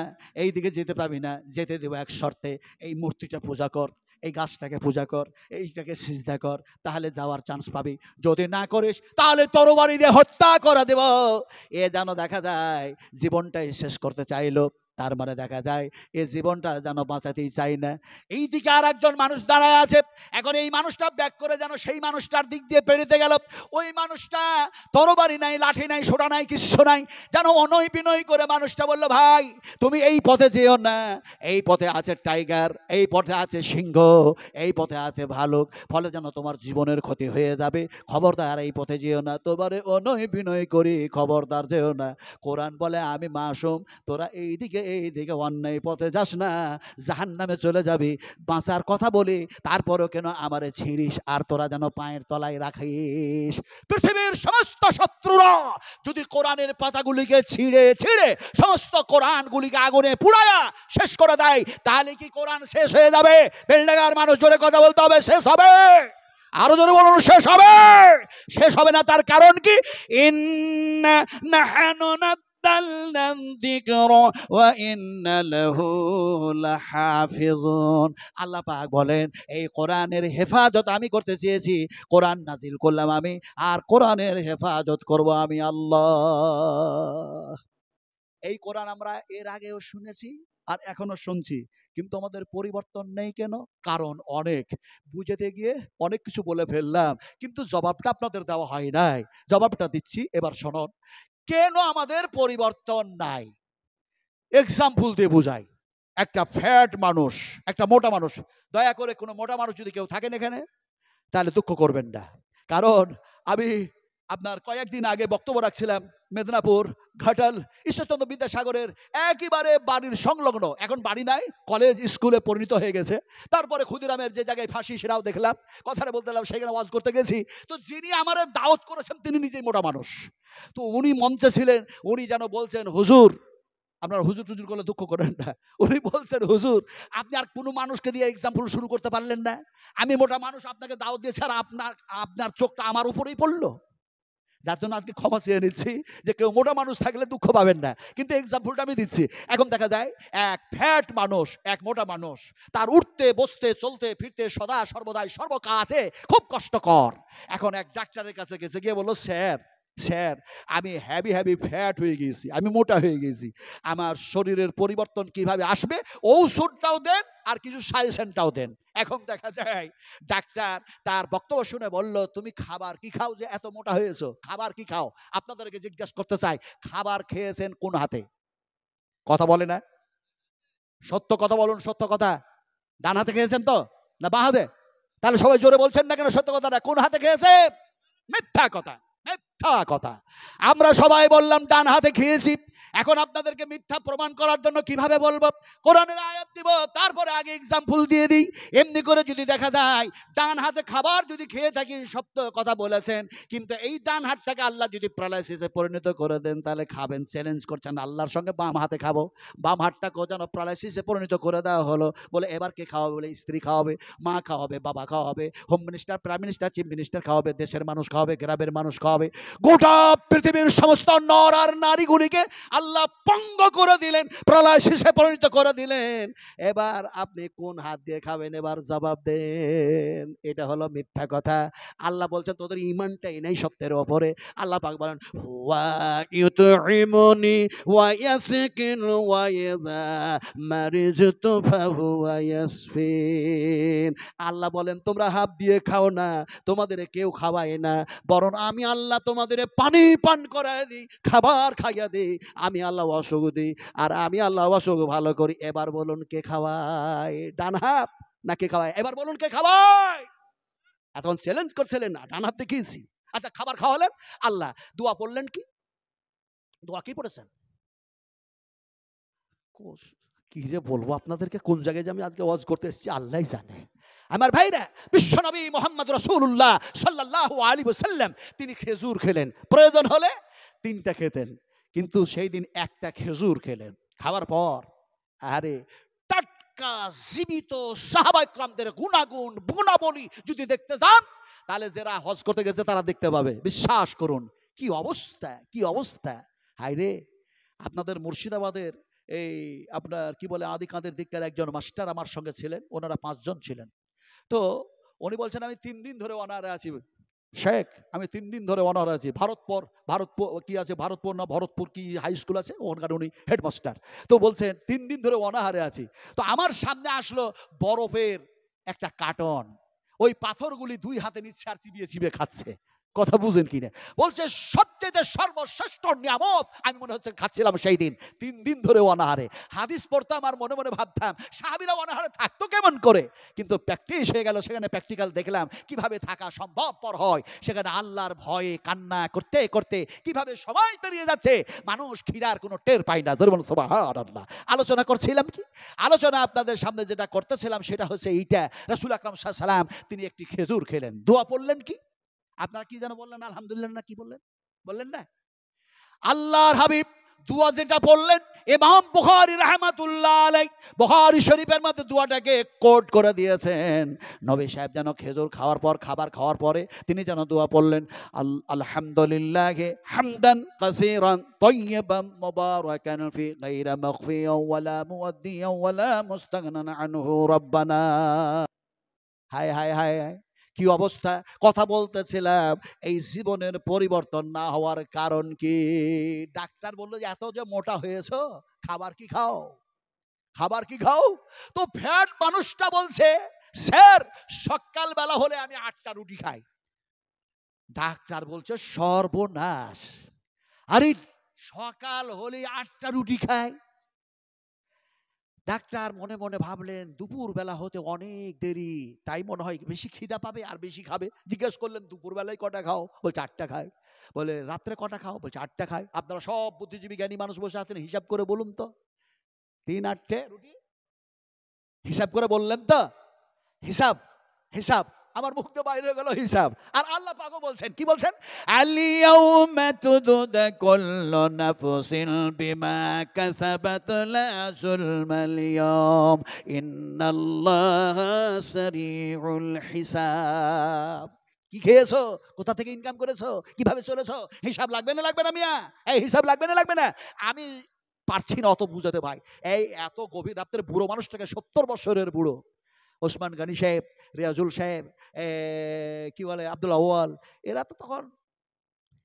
এই দিকে যেতে পাবি না, যেতে দেবো এক শর্তে, এই মূর্তিটা পূজা কর। এই গাছটাকে পূজা কর, এইটাকে সিজদা কর, তাহলে যাওয়ার চান্স পাবি। যদি না করিস তাহলে তরবারি দিয়ে হত্যা করে দেব। এ যেন দেখা যায় জীবনটাই শেষ করতে চাইলো, তার মানে দেখা যায় এ জীবনটা যেন বাঁচাতেই চাই না। এই দিকে আর একজন মানুষ দাঁড়ায় আছে। এখন এই মানুষটা ব্যাক করে যেন সেই মানুষটার দিক দিয়ে পেরিতে গেল। ওই মানুষটা তরবারি নাই, লাঠি নাই, সোটা নাই, কিচ্ছু নাই, যেন অনয় বিনয় করে মানুষটা বলল, ভাই তুমি এই পথে যেও না, এই পথে আছে টাইগার, এই পথে আছে সিংহ, এই পথে আছে ভালুক, ফলে যেন তোমার জীবনের ক্ষতি হয়ে যাবে, খবরদার এই পথে যেও না। তোমারে অনয় বিনয় করি, খবরদার যেও না। কোরআন বলে আমি মাসুম, তোরা এইদিকে অন্যায় পথে যাস না, জাহান্নামে চলে যাবি। বাঁচার কথা বলি, তারপরও কেন আমারে ছিঁড়িস, আর তোরা যেন পায়ের তলায় রাখিস। পৃথিবীর সমস্ত শত্রুরা যদি কোরআনের পাতাগুলিকে ছিঁড়ে ছিঁড়ে সমস্ত কোরআনগুলিকে আগুনে পুড়ায়া শেষ করে দেয়, তাহলে কি কোরআন শেষ হয়ে যাবে? বেলডাঙ্গার মানুষ জোরে কথা বলতে হবে, শেষ হবে। আরো জোরে বলুন, শেষ হবে। শেষ হবে না, তার কারণ কি? ইন্না নাহনু নাযালনা যিকরা ওয়া ইন্না লাহু লাহাফিজুন। আল্লাহ পাক বলেন, এই কোরআনের হেফাজত আমি করতে চেয়েছি, কোরআন নাজিল করলাম আমি, আর কোরআনের হেফাজত করব আমি আল্লাহ। এই কোরআন আমরা এর আগেও শুনেছি আর এখনো শুনছি, কিন্তু আমাদের পরিবর্তন নেই কেন? কারণ অনেক বুঝাতে গিয়ে অনেক কিছু বলে ফেললাম, কিন্তু জবাবটা আপনাদের দেওয়া হয় নাই। জবাবটা দিচ্ছি, এবার শুনুন। কেন আমাদের পরিবর্তন নাই? এক্সাম্পল দিয়ে বুঝাই। একটা ফ্যাট মানুষ, একটা মোটা মানুষ, দয়া করে কোনো মোটা মানুষ যদি কেউ থাকেন এখানে, তাহলে দুঃখ করবেন না। কারণ আমি আপনার কয়েকদিন আগে বক্তব্য রাখছিলাম মেদিনীপুর ঘাটাল ঈশ্বরচন্দ্র বিদ্যাসাগরের একেবারে বাড়ির সংলগ্ন, এখন বাড়ি নাই, কলেজ স্কুলে পরিণত হয়ে গেছে। তারপরে ক্ষুদিরামের যে জায়গায় ফাঁসি সেটাও দেখলাম, কথাটা বলতেলাম, সেখানে ওয়াজ করতে গেছি। তো যিনি আমার দাওয়াত করেছেন তিনি নিজেই মোটা মানুষ। তো উনি মঞ্চে ছিলেন, উনি যেন বলছেন, হুজুর, আপনারা হুজুর টুজুর করলে দুঃখ করেন না, উনি বলছেন, হুজুর আপনি আর কোনো মানুষকে দিয়ে এক্সাম্পল শুরু করতে পারলেন না? আমি মোটা মানুষ, আপনাকে দাওয়াত দিয়েছি, আর আপনার আপনার চোখটা আমার উপরেই পড়লো। যার জন্য আজকে ক্ষমা চেয়ে নিচ্ছি, যে কেউ মোটা মানুষ থাকলে দুঃখ পাবেন না, কিন্তু এক্সাম্পলটা আমি দিচ্ছি। এখন দেখা যায় এক ফ্যাট মানুষ, এক মোটা মানুষ, তার উঠতে বসতে চলতে ফিরতে সদা সর্বদাই সর্বকাজে খুব কষ্টকর। এখন এক ডাক্তারের কাছে গেছে, গিয়ে বললো, স্যার স্যার আমি হ্যাভি ফ্যাট হয়ে গেছি, আমি মোটা হয়ে গেছি, আমার শরীরের পরিবর্তন কিভাবে আসবে, ঔষধটাও দেন আর কিছু সাজেশনটাও দেন। এখন দেখা যায় ডাক্তার তার বক্তব্য শুনে বলল, তুমি খাবার কি খাও যে এত মোটা হয়েছো? খাবার কি খাও? আপনাদেরকে জিজ্ঞাসা করতে চাই, খাবার খেয়েছেন কোন হাতে? কথা বলে না, সত্য কথা বলুন, সত্য কথা। ডান হাতে খেয়েছেন তো, না বাঁ হাতে? তাহলে সবাই জোরে বলছেন না কেন সত্য কথাটা? কোন হাতে খেয়েছে? মিথ্যা কথা, মিথ্যা কথা। আমরা সবাই বললাম ডান হাতে খেয়েছি। এখন আপনাদেরকে মিথ্যা প্রমাণ করার জন্য কিভাবে বলবো? কোরআনের আয়াত দিব, তারপরে আগে এক্সাম্পল দিয়ে দিই। এমনি করে যদি দেখা যায় ডান হাতে খাবার যদি খেয়ে থাকি, সত্য কথা বলেছেন, কিন্তু এই ডান হাতটাকে আল্লাহ যদি প্যারালাইসিসে পরিণত করে দেন, তাহলে খাবেন? চ্যালেঞ্জ করছেন আল্লাহর সঙ্গে, বাম হাতে খাবো। বাম হাতটাকেও যেন প্যারালাইসিসে পরিণত করে দেওয়া হলো। বলে এবার কে খাওয়াবে? বলে স্ত্রী খাওয়াবে, মা খাওয়াবে, বাবা খাওয়াবে, home minister, prime minister, chief minister খাওয়াবে, দেশের মানুষ খাওয়াবে, গ্রামের মানুষ খাওয়াবে, গোটা পৃথিবীর সমস্ত নর আর নারীগুলিকে আল্লাহ পঙ্গ করে দিলেন, প্যারালাইসিসে পরিণত করে দিলেন। এবার আপনি কোন হাত দিয়ে খাবেন? এবার জবাব দেন। এটা হলো মিথ্যা কথা। আল্লাহ বলছেন তোদের ঈমানটাই নাই সত্যের উপরে। আল্লাহ পাক বলেন, ওয়া ইউতঈমুনি ওয়া ইয়াসকিন ওয়া ইযা মারিজতু ফাহুয়া ইয়াসফিন। আল্লাহ বলেন তোমরা হাত দিয়ে খাও না, তোমাদের কেউ খাওয়ায় না, বরং আমি আল্লাহ তোমাদের পানি পান করায় দিই, খাবার খাইয়া দিই। আমি আল্লাহ অসুখ দিই, আর আমি আল্লাহ অসুখ ভালো করি। এবার বলুন কে খাওয়ায়? ডান হাত না কে খাওয়ায়? এবার বলুন কে খাওয়ায়? এখন চ্যালেঞ্জ করছিলেন না, ডান হাত দেখিয়েছি। আচ্ছা, খাবার খাওয়ালেন আল্লাহ, দোয়া পড়লেন কি? দোয়া কি পড়েছেন? কি যে বলবো আপনাদেরকে, কোন জায়গায় যে আমি আজকে ওয়াজ করতে এসেছি আল্লাহই জানে। আমার ভাইরা, বিশ্বনবী মুহাম্মদ রাসূলুল্লাহ সাল্লাল্লাহু আলাইহি ওয়াসাল্লাম তিনি খেজুর খেলেন, প্রয়োজন হলে 3টা খেতেন, কিন্তু সেই দিন একটা খেজুর খেলেন। খাওয়ার পর আরে টাটকা জীবিত সাহাবায়ে কেরামদের গুনাগুন গুণাবলী যদি দেখতে যান, তাহলে যারা হজ করতে গেছে তারা দেখতে পাবে। বিশ্বাস করুন, কি অবস্থা, কি অবস্থা। হায়রে, আপনাদের মুর্শিদাবাদের এই আপনার কি বলে আদি কাদের দিককার একজন মাস্টার আমার সঙ্গে ছিলেন, ওনারা 5 জন ছিলেন। তো উনি বলছেন আমি 3 দিন ধরে অনাহারে আছি শেখ, আমি 3 দিন ধরে অনাহারে আছি। ভারতপুর কি আছে, ভারতপুর না ভরতপুর কি হাই স্কুল আছে, ওখানকার উনি হেডমাস্টার। তো বলছেন 3 দিন ধরে অনাহারে আছি। তো আমার সামনে আসলো বরফের একটা কার্টন, ওই পাথরগুলি 2 হাতে নিচ্ছে আর চিবিয়ে চিবিয়ে খাচ্ছে। কথা বুঝেন কিনা? বলছে সবচেয়ে সর্বশ্রেষ্ঠ নিয়ামত আমি মনে হচ্ছে খাচ্ছিলাম সেই দিন, 3 দিন ধরে অনাহারে। হাদিস পড়তাম আর মনে মনে ভাবতাম সাহাবীরা অনাহারে থাকতো কেমন করে, কিন্তু প্র্যাকটিস হয়ে গেল, সেখানে প্র্যাকটিক্যাল দেখলাম কিভাবে থাকা সম্ভবপর হয়। সেখানে আল্লাহর ভয়ে কান্না করতে করতে কিভাবে সময় পেরিয়ে যাচ্ছে, মানুষ খিদার কোনো টের পায় না। ধরে বলুন সুবহানাল্লাহ। আলোচনা করছিলাম কি? আলোচনা আপনাদের সামনে যেটা করতেছিলাম সেটা হচ্ছে এইটা, রাসূল আকরাম সাল্লাল্লাহু আলাইহি সাল্লাম তিনি একটি খেজুর খেলেন, দোয়া পড়লেন কি? আপনারা কি যেন বললেন? আলহামদুলিল্লাহ না কি বললেন? বললেন না? আল্লাহর হাবিব দোয়া যেটা বললেন, ইমাম বুখারী রাহমাতুল্লাহ আলাইহি বুখারী শরীফের মধ্যে দোয়াটাকে কোট করে দিয়েছেন। নবী সাহেব যেন খেজুর খাওয়ার পর, খাবার খাওয়ার পরে তিনি যেন দোয়া পড়লেন, আলহামদুলিল্লাহি হামদান কাসীরান তাইয়্যিবান মুবারাকান ফি গায়রা মাগফিয়ান ওয়ালা মুওয়াদ্দিয়ান ওয়ালা মুস্তাগনান আনহু রব্বানা। হায় হায় হায় হায়, কি অবস্থা! কথা বলতেছিলাম এই জীবনের পরিবর্তন না হওয়ার কারণ কি? ডাক্তার বলল যে এত যে মোটা হয়েছো, খাবার কি খাও? খাবার কি খাও? তো ফ্যাট মানুষটা বলছে স্যার সকালবেলা হলে আমি 8টা রুটি খাই। ডাক্তার বলছে সর্বনাশ, আরে সকাল হলে 8টা রুটি খায়। ডাক্তার মনে মনে ভাবলেন দুপুর বেলা হতে অনেক দেরি, তাই মনে হয় বেশি খিদা পাবে আর বেশি খাবে। জিজ্ঞেস করলেন দুপুর বেলায় কটা খাও? বলছে 8টা খাই। বলে রাত্রে কটা খাও? বলছে 8টা খাই। আপনারা সব বুদ্ধিজীবী জ্ঞানী মানুষ বসে আছেন, হিসাব করে বলুন তো, 3 8টে রুটি হিসাব করে বললেন তো? হিসাব হিসাব আমার মুখ দিয়ে বাইরে গেল হিসাব। আর আল্লাহ পাকও বলছেন, কি বলছেন? আলিয়াউমা তুদা কুল্লু নাফসিন বিমা কাসাবাত লা যুলমাল ইয়াউম ইন্নাল্লাহা সারিউল হিসাব। কি খেয়েছো, কোথা থেকে ইনকাম করেছো, কিভাবে চলেছো, হিসাব লাগবে না লাগবে না মিয়া? এই হিসাব লাগবে না লাগবে না? আমি পারছি না অত বুঝাতে ভাই। এই এত গভীর রাত্রে বুড়ো মানুষটাকে, 70 বছরের বুড়ো, ওসমান গনি সাহেব, রিয়াজুল সাহেব, কি বলে আব্দুল আউয়াল, এরা তো তখন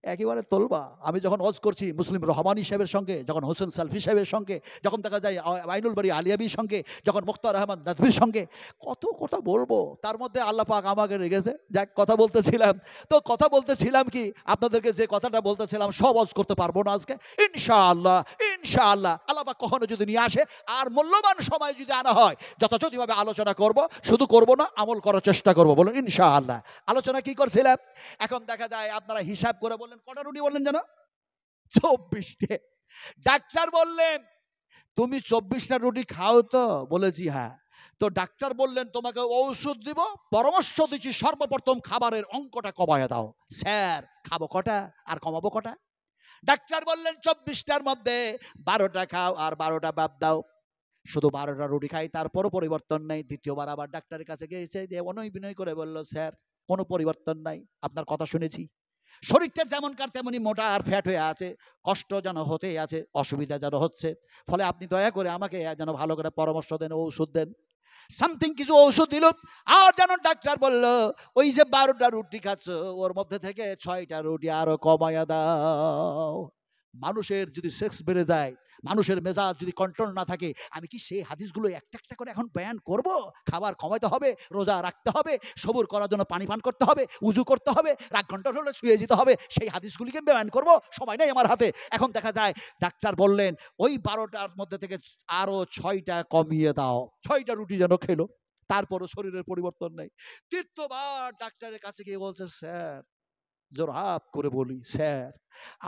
একেবারে তোলবা। আমি যখন ওয়াজ করছি মুসলিম রহমানী সাহেবের সঙ্গে, যখন হোসেন সালফি সাহেবের সঙ্গে, যখন দেখা যায় আইনুল বাড়ি আলিয়াবির সঙ্গে, যখন মুক্তার রহমান নাদভির সঙ্গে, কত কথা বলবো। তার মধ্যে আল্লাহ পাক আমাকে রেখেছে। যাক, কথা বলতেছিলাম তো, কথা বলতেছিলাম কি আপনাদেরকে যে কথাটা বলতেছিলাম সব ওয়াজ করতে পারবো না আজকে। ইনশাআল্লাহ ইনশাআল্লাহ আল্লাহ পাক কখনো যদি নিয়ে আসে আর মূল্যবান সময় যদি আনা হয়, যথাযথভাবে আলোচনা করব, শুধু করব না আমল করার চেষ্টা করব। বলুন ইনশাআল্লাহ। আলোচনা কি করছিলাম? এখন দেখা যায় আপনারা হিসাব করে বললেন কটা রুটি বললেন যেন? 24টে। ডাক্তার বললেন তুমি 24টা রুটি খাও তো? বলেছি হ্যাঁ। তো ডাক্তার বললেন তোমাকে ঔষধ দিব, পরামর্শ দিচ্ছি সর্বপ্রথম খাবারের অঙ্কটা কমায় দাও। স্যার খাবো কটা আর কমাবো কটা? ডাক্তার বললেন 24টার মধ্যে 12টা খাও আর 12টা বাদ দাও। শুধু 12টা রুটি খাই, তারপরও পরিবর্তন নেই। দ্বিতীয়বার আবার ডাক্তারের কাছে গিয়েছে, যে অনুনয় বিনয় করে বলল স্যার কোনো পরিবর্তন নাই, আপনার কথা শুনেছি, শরীরটা যেমনকার তেমনি মোটা আর ফ্যাট হয়ে আছে, কষ্ট যেন হতেই আছে, অসুবিধা যেন হচ্ছে, ফলে আপনি দয়া করে আমাকে যেন ভালো করে পরামর্শ দেন, ঔষধ দেন। সামথিং কিছু ঔষধ দিল। আর যেন ডাক্তার বলল ওই যে 12টা রুটি খাচ্ছ ওর মধ্যে থেকে 6টা রুটি আরো কমায়া দাও। মানুষের যদি সেক্স বেড়ে যায়, মানুষের মেজাজ যদি কন্ট্রোল না থাকে, আমি কি সেই হাদিসগুলো একটা একটা করে এখন বয়ান করব? খাবার কমাতে হবে, রোজা রাখতে হবে, সবুর করার জন্য পানি পান করতে হবে, উজু করতে হবে, রাগ কন্ট্রোল হলে শুয়ে যেতে হবে, সেই হাদিসগুলিকে বয়ান করব? সময় নেই আমার হাতে। এখন দেখা যায় ডাক্তার বললেন ওই 12টার মধ্যে থেকে আরো 6টা কমিয়ে দাও। 6টা রুটি যেন খেলো, তারপরও শরীরের পরিবর্তন নেই। তৃতীয়বার ডাক্তারের কাছে গিয়ে বলছে স্যার, জোরহাত করে বলি স্যার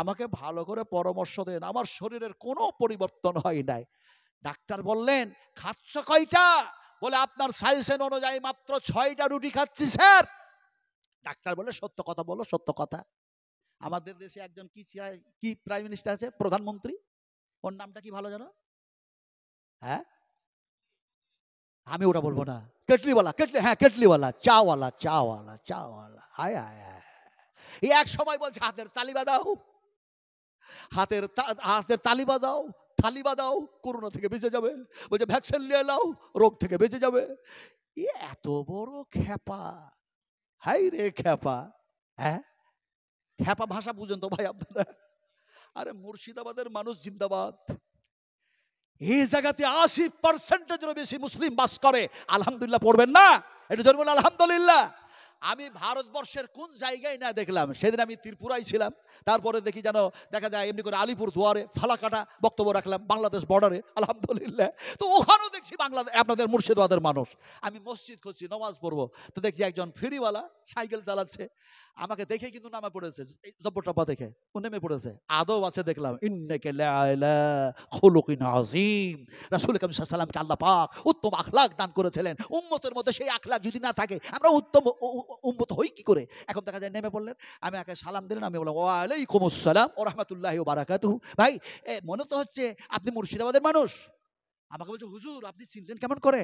আমাকে ভালো করে পরামর্শ দেন, আমার শরীরের কোনো পরিবর্তন হয় নাই। ডাক্তার বললেন খাচ্ছ কয়টা? বলে আপনার সাজেশন অনুযায়ী মাত্র 6টা রুটি খাচ্ছি স্যার। ডাক্তার বলে সত্য কথা বলো, সত্য কথা। আমাদের দেশে একজন কি প্রাইম মিনিস্টার আছে, প্রধানমন্ত্রী, ওর নামটা কি ভালো জানো? হ্যাঁ, আমি ওটা বলবো না। কেটলিওয়ালা, হ্যাঁ কেটলিওয়ালা, চাওয়ালা, চাওয়ালা, চাওয়ালা। হায় হায় হায়, এই এক সময় বলছে হাতের তালি বাজাও, হাতের তালি বাজাও, থালি বাজাও, করোনা থেকে বেঁচে যাবে। বলছে ভ্যাকসিন নিয়ে নাও, রোগ থেকে বেঁচে যাবে। এ এত বড় খেপা, হাই রে খেপা, হ্যাঁ খেপা ভাষা বুঝেন তো ভাই আপনারা? আরে মুর্শিদাবাদের মানুষ জিন্দাবাদ। এই জায়গাতে 80% বেশি মুসলিম বাস করে। আলহামদুলিল্লাহ পড়বেন না? একটু জোরে বলুন আলহামদুলিল্লাহ। আমি ভারতবর্ষের কোন জায়গায় না দেখলাম, সেদিন আমি ত্রিপুরায় ছিলাম, তারপরে দেখি যেন দেখা যায় এমনি করে আলিপুর দুয়ারে ফালাকাটা বক্তব্য রাখলাম, বাংলাদেশ বর্ডারে, আলহামদুলিল্লাহ। তো ওখানেও দেখছি বাংলাদেশ আপনাদের মুর্শিদাবাদের মানুষ। আমি মসজিদ খুঁজছি নমাজ পড়বো, তো দেখছি একজন ফেরিওয়ালা সাইকেল চালাচ্ছে, আমাকে দেখে কিন্তু নামে পড়েছে, এই জব্বরটব্বা দেখে ও নেমে পড়েছে। আদব আছে দেখলাম, ইন্নাকা লাআলা খুলুকিন আযীম। রাসূল কারীম সাল্লাল্লাহু আলাইহি ওয়াসাল্লামকে আল্লাহ পাক উত্তম আখলাক দান করেছিলেন। উম্মতের মধ্যে সেই আখলাক যদি না থাকে আমরা উত্তম উম্মত হই কি করে? এখন দেখা যায় নেমে পড়লেন, আমি একে সালাম দিলেন, আমি বললাম ওয়া আলাইকুমুস সালাম ওয়া রাহমাতুল্লাহি ওয়া বারাকাতুহু। ভাই মনে তো হচ্ছে আপনি মুর্শিদাবাদের মানুষ। আমাকে বলছে হুজুর আপনি চিনলেন কেমন করে?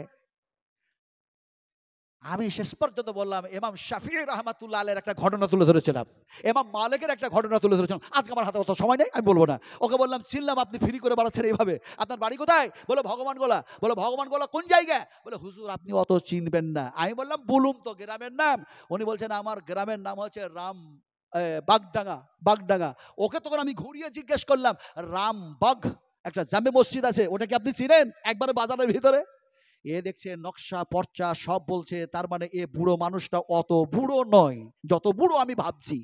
আমি শেষ পর্যন্ত বললাম ইমাম শাফিঈ রাহমাতুল্লাহ আলাইহির একটা ঘটনা তুলে ধরেছিলাম, ইমাম মালিকের একটা ঘটনা তুলে ধরেছিলাম। আজকে আমার হাতে অত সময় নেই, আমি বলবো না। ওকে বললাম চিনলাম আপনি ফ্রি করে বাড়াচ্ছেন এইভাবে, আপনার বাড়ি কোথায়? বলে ভগবান গোলা। বলে ভগবান গোলা কোন জায়গা? বলে হুজুর আপনি অত চিনবেন না। আমি বললাম বলুন তো গ্রামের নাম। উনি বলছেন আমার গ্রামের নাম হচ্ছে রাম বাগডাঙ্গা, বাগডাঙ্গা। ওকে তখন আমি ঘুরিয়ে জিজ্ঞেস করলাম রামবাগ একটা জামে মসজিদ আছে, ওটা কি আপনি চিনেন? একবারে বাজারের ভিতরে। এ দেখছে নকশা পর্চা সব বলছে, তার মানে এ বুড়ো মানুষটা অত বুড়ো নয় যত বুড়ো আমি ভাবছি।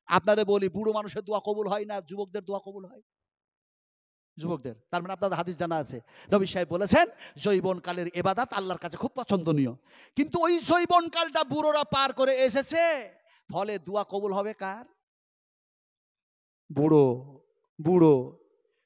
আপনারে বলি বুড়ো মানুষের দোয়া কবুল হয় না, যুবকদের দোয়া কবুল হয়। যুবকদের, তার মানে আপনাদের হাদিস জানা আছে, নবী সাহেব বলেছেন যৌবনকালের ইবাদত আল্লাহর কাছে খুব পছন্দনীয়। কিন্তু ওই যৌবনকালটা বুড়োরা পার করে এসেছে, ফলে দোয়া কবুল হবে কার? বুড়ো, বুড়ো,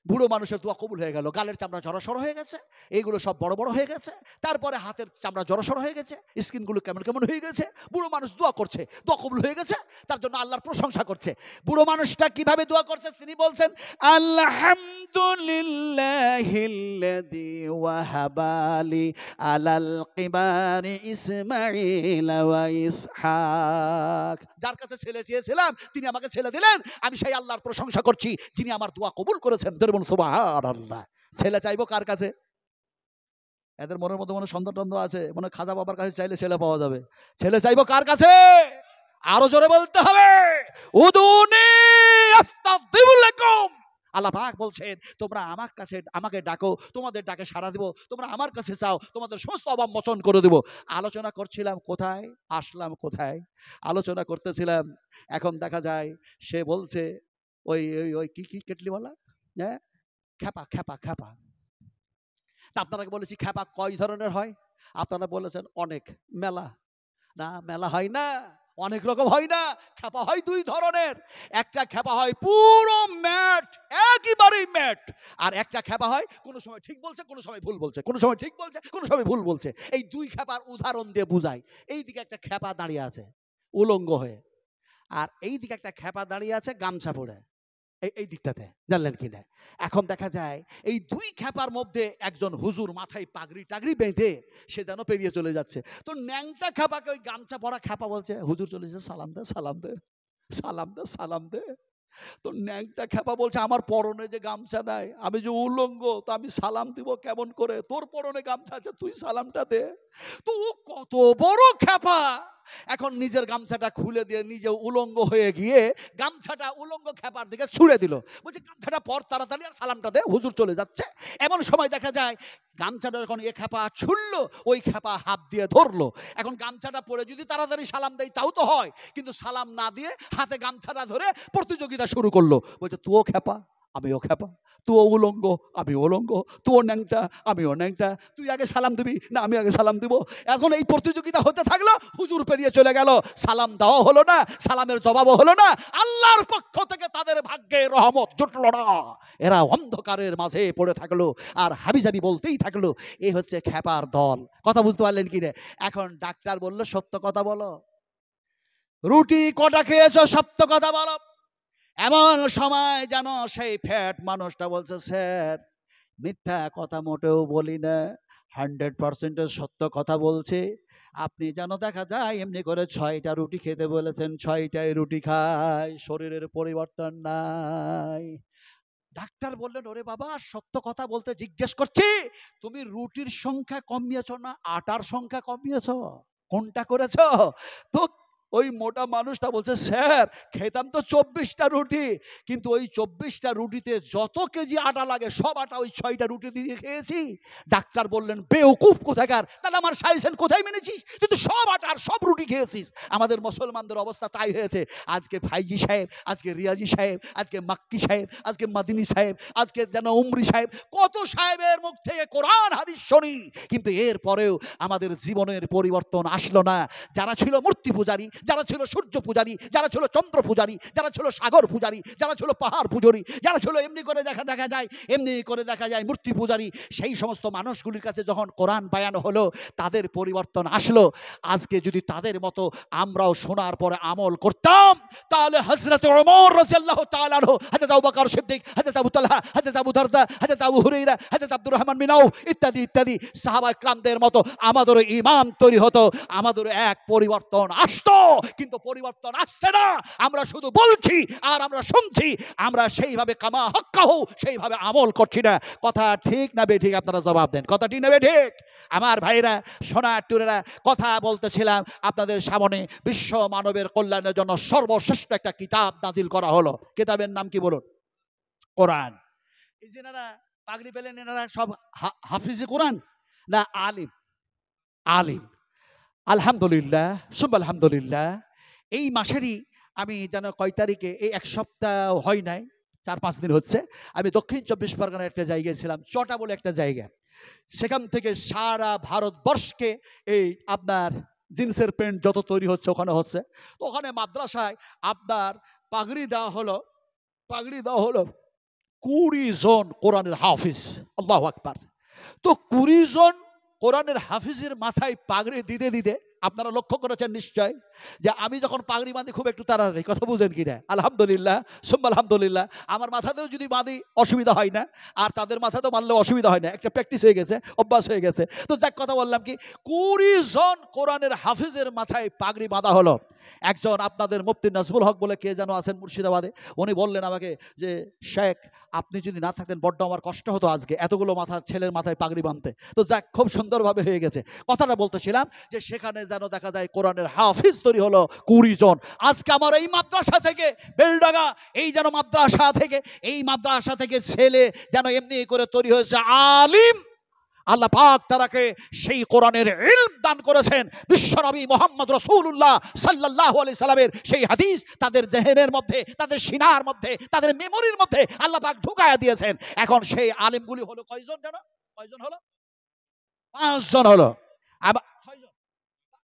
বুড়ো মানুষের দোয়া কবুল হয়ে গেল। গালের চামড়া জড়সড় হয়ে গেছে, এইগুলো সব বড় বড় হয়ে গেছে, তারপরে হাতের চামড়া জড়সড় হয়ে গেছে, স্কিনগুলো কেমন কেমন হয়ে গেছে। বুড়ো মানুষ দোয়া করছে, দোয়া কবুল হয়ে গেছে, তার জন্য আল্লাহর প্রশংসা করছে। বুড়ো মানুষটা কিভাবে দোয়া করছে তিনি বলছেন আলহামদুলিল্লাহিল্লাযী ওয়াহাবালি আলাল কিবারি ইসমাঈল ওয়া ইসহাক। যার কাছে ছেলে চেয়েছিলাম তিনি আমাকে ছেলে দিলেন, আমি সেই আল্লাহর প্রশংসা করছি যিনি আমার দোয়া কবুল করেছেন। বলুন সুবহানাল্লাহ। ছেলে চাইবো কার কাছে? এদের মনের মধ্যে মনে সন্দেহ টন্দেহ আছে, মনে খাজা বাবার কাছে চাইলে ছেলে পাওয়া যাবে। ছেলে চাইবো কার কাছে? আরো জোরে বলতে হবে, উদুনি আস্তাগফিরু লাকুম। আল্লাহ পাক বলছেন তোমরা আমার কাছে আমাকে ডাকো, তোমাদের ডাকে সাড়া দেব। তোমরা আমার কাছে চাও, তোমাদের সমস্ত অভাব মোচন করে দেব। আলোচনা করছিলাম কোথায়, আসলাম কোথায়? আলোচনা করতেছিলাম, এখন দেখা যায় সে বলছে ওই ওই ওই কি কি কেটলিওয়ালা, হ্যাঁ খ্যাপা খ্যাপা খ্যাপা। তা আপনারা বলেছি খ্যাপা কয় ধরনের হয়? আপনারা বলেছেন অনেক, মেলা। না মেলা হয় না, অনেক রকম হয় না। খ্যাপা হয় দুই ধরনের। একটা খ্যাপা হয় পুরো ম্যাট, একেবারেই ম্যাট। আর একটা খ্যাপা হয় কোনো সময় ঠিক বলছে, কোনো সময় ভুল বলছে, কোনো সময় ঠিক বলছে, কোনো সময় ভুল বলছে। এই দুই খ্যাপার উদাহরণ দিয়ে বুঝাই। এইদিকে একটা খ্যাপা দাঁড়িয়ে আছে উলঙ্গ হয়ে, আর এইদিকে একটা খ্যাপা দাঁড়িয়ে আছে গামছা পরে, এই দিকটাতে, জানলেন কিনা? এখন দেখা যায় এই দুই খ্যাপার মধ্যে একজন হুজুর মাথায় পাগড়ি টাগড়ি বেঁধে সে যেন পেরিয়ে চলে যাচ্ছে। তো ন্যাংটা খ্যাপাকে ওই গামছা পরা খ্যাপা বলছে হুজুর চলে যাচ্ছে, সালাম দে সালাম দে সালাম দে সালাম দে। তো ন্যাংটা খ্যাপা বলছে আমার পরনে যে গামছা নাই, আমি যে উলঙ্গ, তো আমি সালাম দিব কেমন করে? তোর পরনে গামছা আছে, তুই সালামটা দে। তো ও কত বড় খ্যাপা, এখন নিজের গামছাটা খুলে দিয়ে নিজে উলঙ্গ হয়ে গিয়ে গামছাটা উলঙ্গ খ্যাপার দিকে ছুঁড়ে দিল, বলছে গামছাটা পর তাড়াতাড়ি আর সালামটা দে, হুজুর চলে যাচ্ছে। এমন সময় দেখা যায় গামছাটা যখন এ খ্যাপা ছুড়লো, ওই খ্যাপা হাত দিয়ে ধরলো। এখন গামছাটা পরে যদি তাড়াতাড়ি সালাম দেয় তাও তো হয়, কিন্তু সালাম না দিয়ে হাতে গামছাটা ধরে প্রতিযোগিতা শুরু করলো। বলছে তুইও খ্যাপা আমিও খ্যাপা, তুইও উলঙ্গ আমিও উলঙ্গ, তুইও ন্যাংটা আমিও ন্যাংটা, তুই আগে সালাম দিবি না আমি আগে সালাম দিব। এখন এই প্রতিযোগিতা হতে থাকলো, হুজুর পেরিয়ে চলে গেল, সালাম দেওয়া হলো না, সালামের জবাবও হলো না, আল্লাহর পক্ষ থেকে তাদের ভাগ্যে রহমত জুটলো না। এরা অন্ধকারের মাঝে পড়ে থাকলো আর হাবিজাবি বলতেই থাকলো। এই হচ্ছে খ্যাপার দল। কথা বুঝতে পারলেন কি রে? এখন ডাক্তার বললো সত্য কথা বলো, রুটি কটা খেয়েছো সত্য কথা বলো। এমন সময় যেন সেই ফ্যাট মানুষটা বলছে স্যার মিথ্যা কথা মোটেও বলি না, 100% সত্য কথা বলছি। আপনি যেন দেখা যায় এমনি করে 6টা রুটি খেতে বলেছেন, 6টাই রুটি খাই, শরীরের পরিবর্তন নাই। ডাক্তার বললেন, ওরে বাবা, সত্য কথা বলতে জিজ্ঞেস করছি, তুমি রুটির সংখ্যা কমিয়েছো না আটার সংখ্যা কমিয়েছো? কোনটা করেছো? তো ওই মোটা মানুষটা বলছে, স্যার খেতাম তো 24টা রুটি, কিন্তু ওই 24টা রুটিতে যত কেজি আটা লাগে সব আটা ওই 6টা রুটি দিয়ে খেয়েছি। ডাক্তার বললেন, বেওকুফ কোথাকার, তাহলে আমার সাজেশন কোথায় মেনেছিস? তুই তো সব আটা আর সব রুটি খেয়েছিস। আমাদের মুসলমানদের অবস্থা তাই হয়েছে। আজকে ফাইজি সাহেব, আজকে রিয়াজি সাহেব, আজকে মাক্কি সাহেব, আজকে মাদিনী সাহেব, আজকে যেন উমরি সাহেব, কত সাহেবের মুখ থেকে কোরআন হাদিস শুনি, কিন্তু এর পরেও আমাদের জীবনের পরিবর্তন আসলো না। যারা ছিল মূর্তি পূজারী, যারা ছিল সূর্য পূজারী, যারা ছিল চন্দ্র পূজারী, যারা ছিল সাগর পূজারী, যারা ছিল পাহাড় পূজারী, যারা ছিল এমনি করে দেখা যায়, এমনি করে দেখা যায় মূর্তি পূজারী, সেই সমস্ত মানুষগুলির কাছে যখন কোরআন বায়ান হলো, তাদের পরিবর্তন আসলো। আজকে যদি তাদের মতো আমরাও শোনার পরে আমল করতাম, তাহলে হযরত ওমর রাদিয়াল্লাহু তাআলা আনহু, হযরত আবু বকর সিদ্দিক, হযরত আবু তালহা, হযরত আবু দারদা, হযরত আবু হুরায়রা, হযরত আব্দুর রহমান বিন আউফ ইত্যাদি ইত্যাদি সাহাবায়ে কেরামদের মতো আমাদেরও ঈমান তৈরি হতো, আমাদেরও এক পরিবর্তন আসতো। কিন্তু পরিবর্তন আসছে না। আমরা শুধু বলছি আর আমরা শুনছি, আমরা সেইভাবে কামা হক্কাহু সেইভাবে আমল করছি না। কথা ঠিক না বেঠিক? আপনারা জবাব দেন, কথা ঠিক না বেঠিক? আমার ভাইরা, সোনার টুরেরা, কথা বলতেছিলাম আপনাদের সামনে, বিশ্ব মানবের কল্যাণের জন্য সর্বশ্রেষ্ঠ একটা কিতাব নাজিল করা হলো। কিতাবের নাম কি বলুন? কোরআন। এই যে এনারা পাগড়ি পেলেন, এনারা সব হাফিজে কোরআন না আলিম? আলিম। আলহামদুলিল্লাহ, সুব আলহামদুলিল্লাহ। এই মাসেরই আমি যেন কয় তারিখে, এই এক সপ্তাহ হয় নাই, 4-5 দিন হচ্ছে, আমি দক্ষিণ 24 পরগনার একটা জায়গায় ছিলাম, চটা বলে একটা জায়গা। সেখান থেকে সারা ভারতবর্ষকে এই আপনার জিন্সের প্যান্ট যত তৈরি হচ্ছে ওখানে হচ্ছে। তো ওখানে মাদ্রাসায় আপনার পাগড়ি দেওয়া হলো, পাগড়ি দেওয়া হলো 20 জন কোরআনের হাফিজ। আল্লাহু আকবার। তো 20 জন কোরআনের হাফিজের মাথায় পাগড়ি দিতে দিতে আপনারা লক্ষ্য করেছেন নিশ্চয়, যে আমি যখন পাগড়ি বাঁধি খুব একটু তাড়াতাড়ি, কথা বুঝেন কিনা? আলহামদুলিল্লাহ, সুম্মা আলহামদুলিল্লাহ। আমার মাথাতেও যদি বাঁধি অসুবিধা হয় না, আর তাদের মাথাতেও বাঁধলেও অসুবিধা হয় না, একটা প্র্যাকটিস হয়ে গেছে, অভ্যাস হয়ে গেছে। তো যাক, কথা বললাম কি, 20 জন কোরআনের হাফিজের মাথায় পাগড়ি বাঁধা হলো। একজন আপনাদের মুফতি নাজমুল হক বলে কে যেন আছেন মুর্শিদাবাদে, উনি বললেন আমাকে যে, শেখ আপনি যদি না থাকতেন বড্ড আমার কষ্ট হতো আজকে এতগুলো ছেলের মাথায় পাগড়ি বাঁধতে। তো যাক, খুব সুন্দরভাবে হয়ে গেছে। কথাটা বলতেছিলাম যে সেখানে যেন দেখা যায় কোরআনের হাফিজ তৈরি হলো 20 জন। আজকে আমার এই মাদ্রাসা থেকে, বেলডাঙ্গা এই যেন মাদ্রাসা থেকে, এই মাদ্রাসা থেকে ছেলে যেন এমনি করে তৈরি হয়েছে আলিম। আল্লাহ পাক তারাকে সেই কোরআনের ইলম দান করেছেন। বিশ্বনবী মুহাম্মদ রাসূলুল্লাহ সাল্লাল্লাহু আলাইহি সাল্লামের সেই হাদিস তাদের জেহেনের মধ্যে, তাদের সিনার মধ্যে, তাদের মেমোরির মধ্যে আল্লাহ পাক ঢুকায়া দিয়েছেন। এখন সেই আলিমগুলি হলো কয়জন জানো? কয়জন হলো? 5 জন হলো। আবার 6 জন,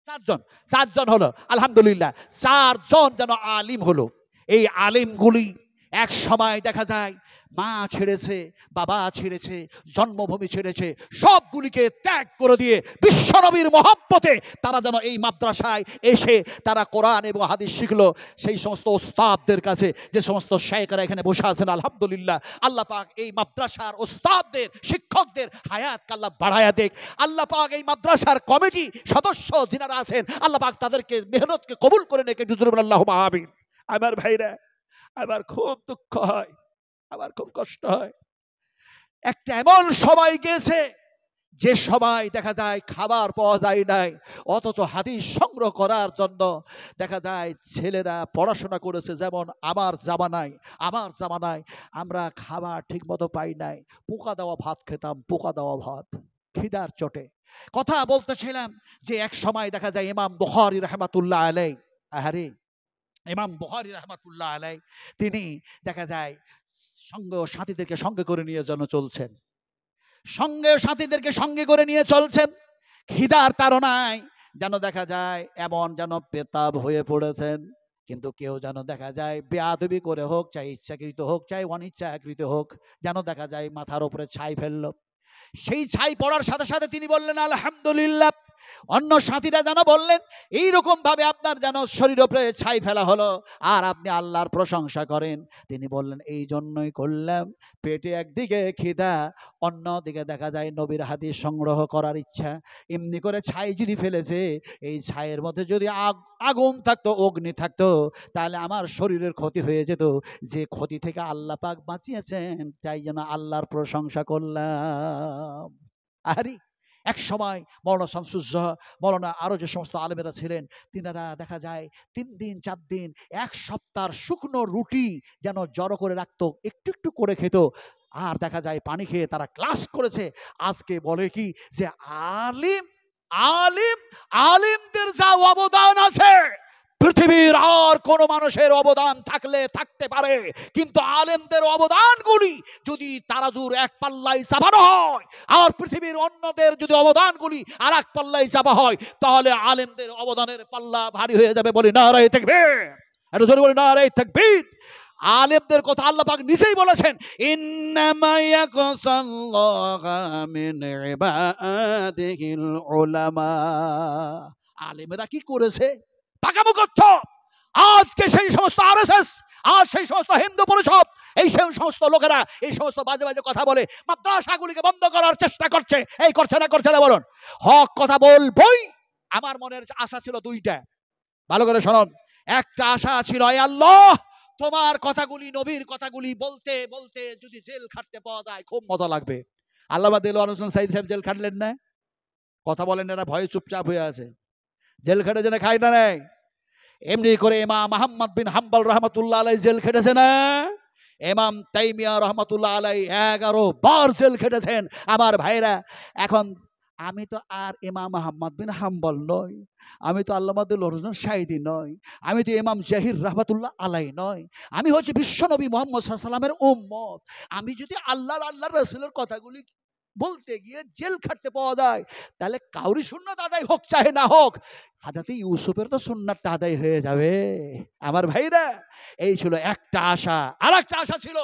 4 জন, 4 জন হলো। আলহামদুলিল্লাহ, 4 জন যেন আলিম হলো। এই আলিমগুলি এক সময় দেখা যায় মা ছেড়েছে, বাবা ছেড়েছে, জন্মভূমি ছেড়েছে, সবগুলিকে ত্যাগ করে দিয়ে বিশ্বনবীর মহব্বতে তারা যেন এই মাদ্রাসায় এসে তারা কোরআন এবং হাদিস শিখলো। সেই সমস্ত ওস্তাদদের কাছে, যে সমস্ত শায়েখরা এখানে বসে আছেন, আলহামদুলিল্লাহ, আল্লাহ পাক এই মাদ্রাসার ওস্তাদদের, শিক্ষকদের হায়াতকে আল্লাহ বাড়ায়া দেখ। আল্লাহ পাক এই মাদ্রাসার কমিটি সদস্য যিনারা আছেন, আল্লাহ পাক তাদেরকে মেহনতকে কবুল করে নেকে জুজুর আল্লাহুম্মা আমিন। আমার ভাইরা, আমার খুব দুঃখ হয়, আমার খুব কষ্ট হয়। একটা এমন সময় গেছে যে সময় দেখা যায় খাবার পাওয়া যায় নাই, অথচ হাদিস সংগ্রহ করার জন্য দেখা যায় ছেলেরা পড়াশোনা করেছে। যেমন আমার জামানায় আমরা খাবার ঠিক মতো পাই নাই, পোকা দেওয়া ভাত খেতাম, পোকা দেওয়া ভাত, খিদার চোটে। কথা বলতেছিলাম যে এক সময় দেখা যায় ইমাম বুখারী রাহমাতুল্লাহ আলাইহি, আহারে ইমাম বুখারী রাহমাতুল্লাহ আলাইহি, তিনি দেখা যায় সাথীদেরকে সঙ্গে করে নিয়ে যেন চলছেন, সাথীদেরকে সঙ্গে করে নিয়ে চলছেন, খিদার তাড়নায় যেন দেখা যায় এমন যেন পেতাব হয়ে পড়েছেন। কিন্তু কেউ যেন দেখা যায় বেয়াদবি করে হোক, চাই ইচ্ছাকৃত হোক, চাই অনিচ্ছাকৃত হোক, যেন দেখা যায় মাথার উপরে ছাই ফেললো। সেই ছাই পড়ার সাথে সাথে তিনি বললেন, আলহামদুলিল্লাহ, অন্য সাথীরা যেন বললেন এইরকম ভাবে আপনার যেন শরীর উপরে ছাই ফেলা হলো আর আপনি আল্লাহর প্রশংসা করেন। তিনি বললেন এই জন্যই করলাম, পেটে একদিকে খিদা, অন্যদিকে দেখা যায় নবীর হাদিস সংগ্রহ করার ইচ্ছা। এমনি করে ছাই যদি ফেলেছে, এই ছাইয়ের মধ্যে যদি আগুন থাকতো, অগ্নি থাকতো, তাহলে আমার শরীরের ক্ষতি হয়ে যেত। যে ক্ষতি থেকে আল্লাহ পাক বাঁচিয়েছেন, তাই জন্য আল্লাহর প্রশংসা করলাম। আরে এক সময় মৌলানা শামসুজ্জোহা, মৌলানা আরো যে সমস্ত আলেমেরা ছিলেন, তিনারা দেখা যায় 3 দিন 4 দিন 1 সপ্তাহ শুকনো রুটি যেন জড়ো করে রাখতো, একটু একটু করে খেত। আর দেখা যায় পানি খেয়ে তারা ক্লাস করেছে। আজকে বলে কি যে আলিম আলিম আলিমদের যা অবদান আছে, পৃথিবীর আর কোন মানুষের অবদান থাকলে থাকতে পারে, কিন্তু আলেমদের অবদানগুলি যদি তারাজুর এক পাল্লায় চাপানো হয়, আর পৃথিবীর অন্যদের যদি অবদানগুলি আর এক পাল্লায় চাপা হয়, তাহলে আলেমদের অবদানের পাল্লা ভারী হয়ে যাবে। বলি নারায়ে তাকবীর, একটু জোরে বলি নারায়ে তাকবীর। আলেমদের কথা আল্লাহ পাক নিজেই বলেছেন, ইন্নামা ইয়াকসাল্লাহা মিন ইবাদিহিল উলামা। আলেমেরা কি করেছে? পাকামো করতো। আজকে সেই সমস্ত আরএসএস, আর সেই সমস্ত হিন্দু পরিষদ, এই সমস্ত লোকেরা এই সমস্ত বাজে বাজে কথা বলে মাদ্রাসাগুলিকে বন্ধ করার চেষ্টা করছে। এই করছে না বলুন? হক কথা বলবই। আমার মনের আশা ছিল 2টা, ভালো করে শুনুন। একটা আশা ছিল, হে আল্লাহ, তোমার কথাগুলি, নবীর কথাগুলি বলতে বলতে যদি জেল খাটতে পাওয়া যায় খুব মজা লাগবে। আল্লামা দেলোয়ার হোসেন সাইদ সাহেব জেল খাটলেন না? কথা বলেন, এরা ভয়ে চুপচাপ হয়ে আছে। জেল খেটে যেন খায় না নেই। এমনি করে ইমাম আহমদ বিন হাম্বল রহমতুল্লাহ আলাই জেল খেটেছে না? ইমাম তাইমিয়া রহমতুল্লাহ আলাই 11 বার জেল খেটেছেন। আমার ভাইরা, এখন আমি তো আর ইমাম আহমদ বিন হাম্বল নই, আমি তো আল্লামা দেলোয়ার হোসেন সাইদি নই, আমি তো ইমাম জাহির রহমতুল্লাহ আলাই নই, আমি হচ্ছে বিশ্বনবী মুহাম্মদ সাল্লাল্লাহু আলাইহি ওয়াসাল্লামের উম্মত। আমি যদি আল্লাহ রাসূলের কথাগুলি বলতে গিয়ে জেল খাটতে পাওয়া যায়, তাহলে কাউরি সুন্নাত আদায় হোক চাহে না হোক, হযরত ইউসুফের তো সুন্নাতটা আদায় হয়ে যাবে। আমার ভাইরা, এই ছিল একটা আশা। আর একটা আশা ছিল,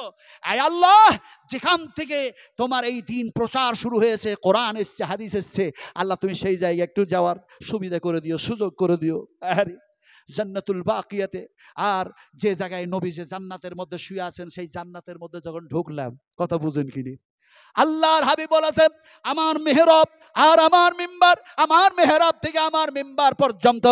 আয় আল্লাহ, যেখান থেকে তোমার এই দিন প্রচার শুরু হয়েছে, কোরআন এসছে, হাদিস এসছে, আল্লাহ তুমি সেই জায়গায় একটু যাওয়ার সুবিধা করে দিও, সুযোগ করে দিও। আরে জান্নাতুল বাকিয়াতে, আর যে জায়গায় নবী যে জান্নাতের মধ্যে শুয়ে আছেন, সেই জান্নাতের মধ্যে যখন ঢুকলাম, কথা বুঝেন কিনি, আল্লাহর হাবিব বলেছেন, আমার মেহরাব আর আমার মিম্বার, আমার মেহরাব থেকে আমার মিম্বার পর্যন্ত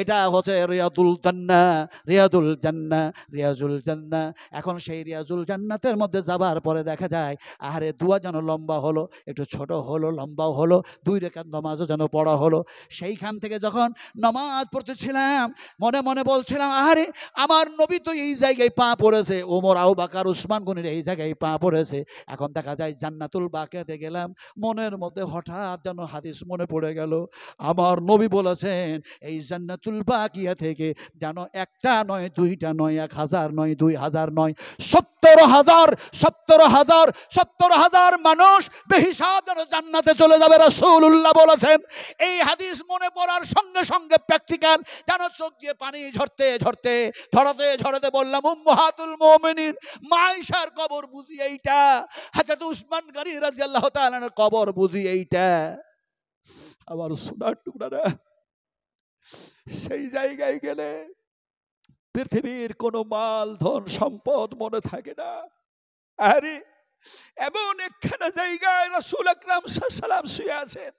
এটা হচ্ছে রিয়াদুল জান্নাহ, রিয়াদুল জান্নাহ, রিয়াজুল জান্নাহ। এখন সেই রিয়াজুল জান্নাতের মধ্যে যাবার পরে দেখা যায়, আরে দুয়া যেন লম্বা হলো, একটু ছোট হলো, লম্বাও হলো, 2 রাকাত নামাজও যেন পড়া হলো। সেইখান থেকে যখন নামাজ পড়তেছিলাম, মনে মনে বলছিলাম, আরে আমার নবী তো এই জায়গায় পা পড়েছে, ওমর, আবু বকর, উসমান গনির এই জায়গায় পা পড়েছে। এখন দেখা যায় জান্নাতুল বাকিয়াতে গেলাম, মনের মধ্যে হঠাৎ যেন হাদিস মনে পড়ে গেল। আমার নবী বলেছেন, এই জান্নাতুল বাকিয়া থেকে যেন 1টা নয়, 2টা নয়, 1000 নয়, 2000 নয়, 70,000 মানুষ বেহিসাব যেন জান্নাতে চলে যাবে। রাসূলুল্লাহ বলেছেন। এই হাদিস মনে পড়ার সঙ্গে সঙ্গে প্র্যাকটিক্যাল যেন চোখ দিয়ে পানি ঝরাতে বললাম, উম্মাহাতুল মুমিনিন মা আয়েশার কবর বুঝি এইটা, হযরত উসমান গনি রাদিয়াল্লাহু তাআলার কবর বুঝি এইটা। আমার সোনার টুকরারা, সেই জায়গায় গেলে পৃথিবীর কোনো মাল ধন সম্পদ মনে থাকে না। আরে এমন একখানা জায়গায় রাসূল আকরাম সাল্লাল্লাহু আলাইহি ওয়াসাল্লাম শুয়ে আছেন,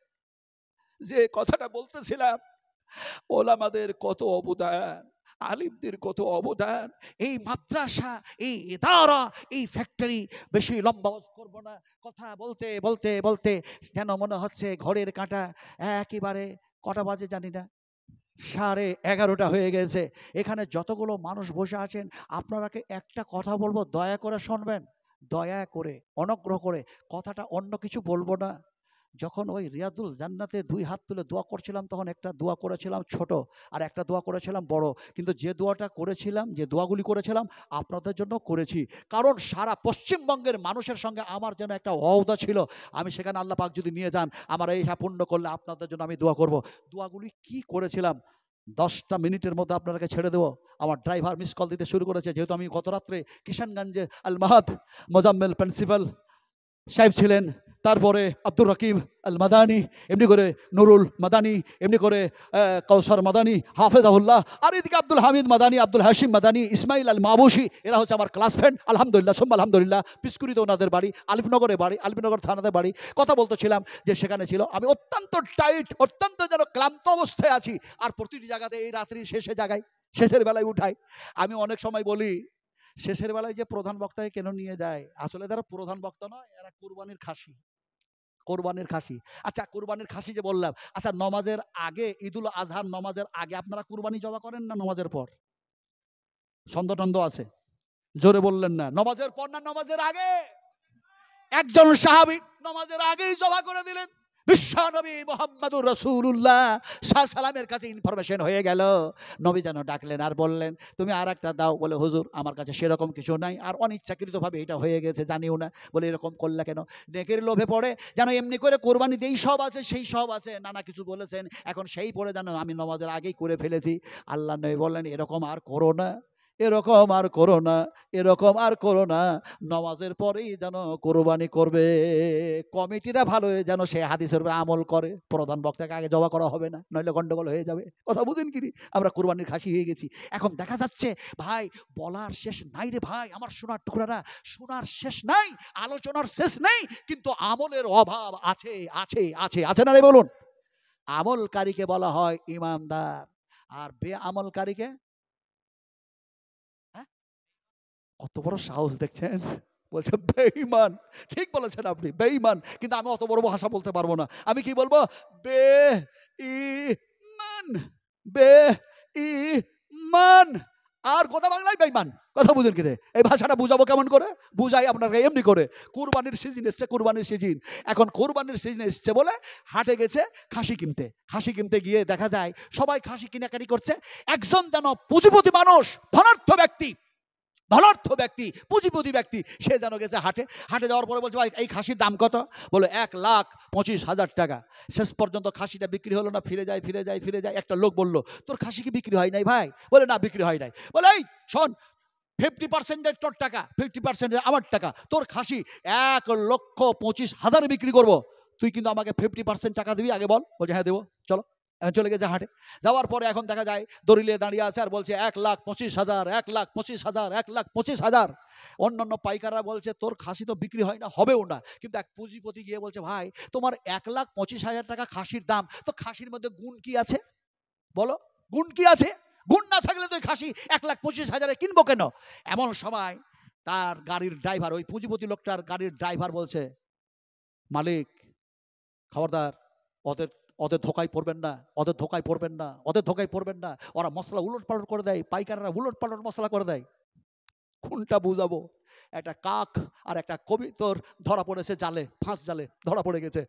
যে কথাটা বলতেছিলাম, ওলামাদের কত অবদান, আলিমদের কত অবদান, এই মাদ্রাসা, এই ইদারা, এই ফ্যাক্টরি। বেশি লম্বা করব না, কথা বলতে বলতে বলতে যেন মনে হচ্ছে ঘড়ির কাঁটা একেবারে কটা বাজে জানি না, 11:30 হয়ে গেছে। এখানে যতগুলো মানুষ বসে আছেন, আপনারাকে একটা কথা বলবো, দয়া করে শুনবেন, দয়া করে, অনুগ্রহ করে। কথাটা অন্য কিছু বলবো না। যখন ওই রিয়াদুল জান্নাতে 2 হাত তুলে দোয়া করছিলাম, তখন একটা দোয়া করেছিলাম ছোট, আর একটা দোয়া করেছিলাম বড়। কিন্তু যে দোয়াটা করেছিলাম, যে দোয়াগুলি করেছিলাম, আপনাদের জন্য করেছি। কারণ সারা পশ্চিমবঙ্গের মানুষের সঙ্গে আমার যেন একটা ওয়াদা ছিল, আমি সেখানে আল্লাহ পাক যদি নিয়ে যান, আমার এই পূর্ণ করলে আপনাদের জন্য আমি দোয়া করব। দোয়াগুলি কি করেছিলাম 10টা মিনিটের মধ্যে আপনাকে ছেড়ে দেবো। আমার ড্রাইভার মিস কল দিতে শুরু করেছে, যেহেতু আমি গত রাত্রে কিষানগঞ্জে আল মাহাদ মোজাম্মেল প্রিন্সিপাল সাহেব ছিলেন, তারপরে আব্দুর রকিব আল মাদানি, এমনি করে নুরুল মাদানি, এমনি করে কৌসর মাদানি, হাফেজাহুল্লাহ, আর এদিকে আব্দুল হামিদ মাদানি, আব্দুল হাশিম মাদানি, ইসমাইল আল মাবুশি, এরা হচ্ছে আমার ক্লাস ফ্রেন্ড। আলহামদুলিল্লাহ সুম্মা আলহামদুলিল্লাহ। পিসকুড়িতে ওনাদের বাড়ি, আলিফনগরে বাড়ি, আলিফনগর থানাতে বাড়ি। কথা বলতেছিলাম যে সেখানে ছিল, আমি অত্যন্ত টাইট, অত্যন্ত যেন ক্লান্ত অবস্থায় আছি। আর প্রতিটি জায়গাতে এই রাত্রি শেষে জায়গায়, শেষের বেলায় উঠাই। আমি অনেক সময় বলি, শেষের বেলায় যে প্রধান বক্তাকে কেন নিয়ে যায়, আসলে তারা প্রধান বক্তা নয়, এরা কুরবানির খাসি, কোরবানির খাসি। আচ্ছা কোরবানির খাসি যে বললাম, আচ্ছা নমাজের আগে, ঈদুল আজহার নমাজের আগে আপনারা কুরবানি জবা করেন না নমাজের পর? ছন্দ টন্দ আছে, জোরে বললেন না। নমাজের পর না নমাজের আগে? একজন সাহাবী নমাজের আগেই জবা করে দিলেন। বিশ্বনবী মুহাম্মদুর রাসূলুল্লাহ সাল্লামের কাছে ইনফরমেশন হয়ে গেল। নবী যেন ডাকলেন আর বললেন, তুমি আর একটা দাও। বলে হুজুর আমার কাছে সেরকম কিছু নাই, আর অনিচ্ছাকৃতভাবে এটা হয়ে গেছে, জানিও না। বলে এরকম করলে কেন? নেকের লোভে পড়ে যেন এমনি করে কোরবানিতে এই সব আছে সেই সব আছে, নানা কিছু বলেছেন, এখন সেই পড়ে যেন আমি নমাজের আগেই করে ফেলেছি। আল্লাহ নবী বললেন, এরকম আর করো না, এরকম আর করো না, এরকম আর করো না, নমাজের পরেই যেন কোরবানি করবে। কমিটিরা ভালো হয়ে যেন সে হাদিসের উপর আমল করে, প্রধান বক্তাকে আগে জবা করা হবে না, নইলে গন্ডগোল হয়ে যাবে। কথা বুঝেন কি? আমরা কোরবানির খাসি হয়ে গেছি। এখন দেখা যাচ্ছে ভাই, বলার শেষ নাই রে ভাই, আমার সোনার টুকরারা, শোনার শেষ নাই, আলোচনার শেষ নেই, কিন্তু আমলের অভাব আছে, আছে, আছে, আছে না রে বলুন? আমলকারীকে বলা হয় ইমানদার, আর বেআমলকারীকে, হ্যাঁ, কত বড় সাহস দেখছেন, বলছে বেঈমান। ঠিক বলেছেন আপনি, বেঈমান। কিন্তু আমি অত বড় ভাষা বলতে পারবো না। আমি কি বলবো? বে ঈমান, বে ঈমান। আর কথা বাংলায় বেঈমান। কথা বুঝেন কি রে? এই ভাষাটা বুঝাবো কেমন করে? বুঝাই আপনাকে এমনি করে। কুরবানির সিজন এসছে, কুরবানির সিজন। এখন কুরবানির সিজন এসছে বলে হাটে গেছে খাসি কিনতে। খাসি কিনতে গিয়ে দেখা যায় সবাই খাসি কেনাকাটি করছে। একজন যেন পুঁজিপতি মানুষ, ধনাঢ্য ব্যক্তি, ধনাঢ্য ব্যক্তি, পুঁজিপতি ব্যক্তি, সে যেন গেছে হাটে। হাটে যাওয়ার পরে বলছে, ভাই এই খাসির দাম কত? বলে 1,25,000 টাকা। শেষ পর্যন্ত খাসিটা বিক্রি হলো না, ফিরে যায়, ফিরে যায়, ফিরে যায়। একটা লোক বলল, তোর খাসি কি বিক্রি হয় নাই ভাই? বলে না, বিক্রি হয় নাই। বলে এই শোন, 50% তোর টাকা, 50% আমার টাকা, তোর খাসি 1,25,000 বিক্রি করবো, তুই কিন্তু আমাকে 50% টাকা দিবি, আগে বল। বলছে হ্যাঁ দেবো, চলো। এখন চলে গেছে হাটে। যাওয়ার পরে এখন দেখা যায় দড়িলে দাঁড়িয়ে আছে আর বলছে 1,25,000, 1,25,000, 1,25,000। অন্যান্য পাইকাররা বলছে তোর খাসি তো বিক্রি হয় না, হবেও না। কিন্তু এক পুঁজিপতি গিয়ে বলছে, ভাই তোমার 1,25,000 টাকা খাসির দাম, তো খাসির মধ্যে গুণ কি আছে বলো? গুণ কি আছে? গুণ না থাকলে তো খাসি 1,25,000 কিনবো কেন? এমন সময় তার গাড়ির ড্রাইভার, ওই পুঁজিপতি লোকটার গাড়ির ড্রাইভার বলছে, মালিক খবরদার, ওদের ওদের ধোকায় পড়বেন না, ওদের ধোকায় পড়বেন না, ওদের ধোকায় পড়বেন না। ওরা মশলা উলট পালট করে দেয়, পাইকাররা উলট পালট মশলা করে দেয়। কোনটা বুঝাবো? একটা কাক আর একটা কবিতর ধরা পড়েছে জালে, ফাঁস জালে ধরা পড়ে গেছে।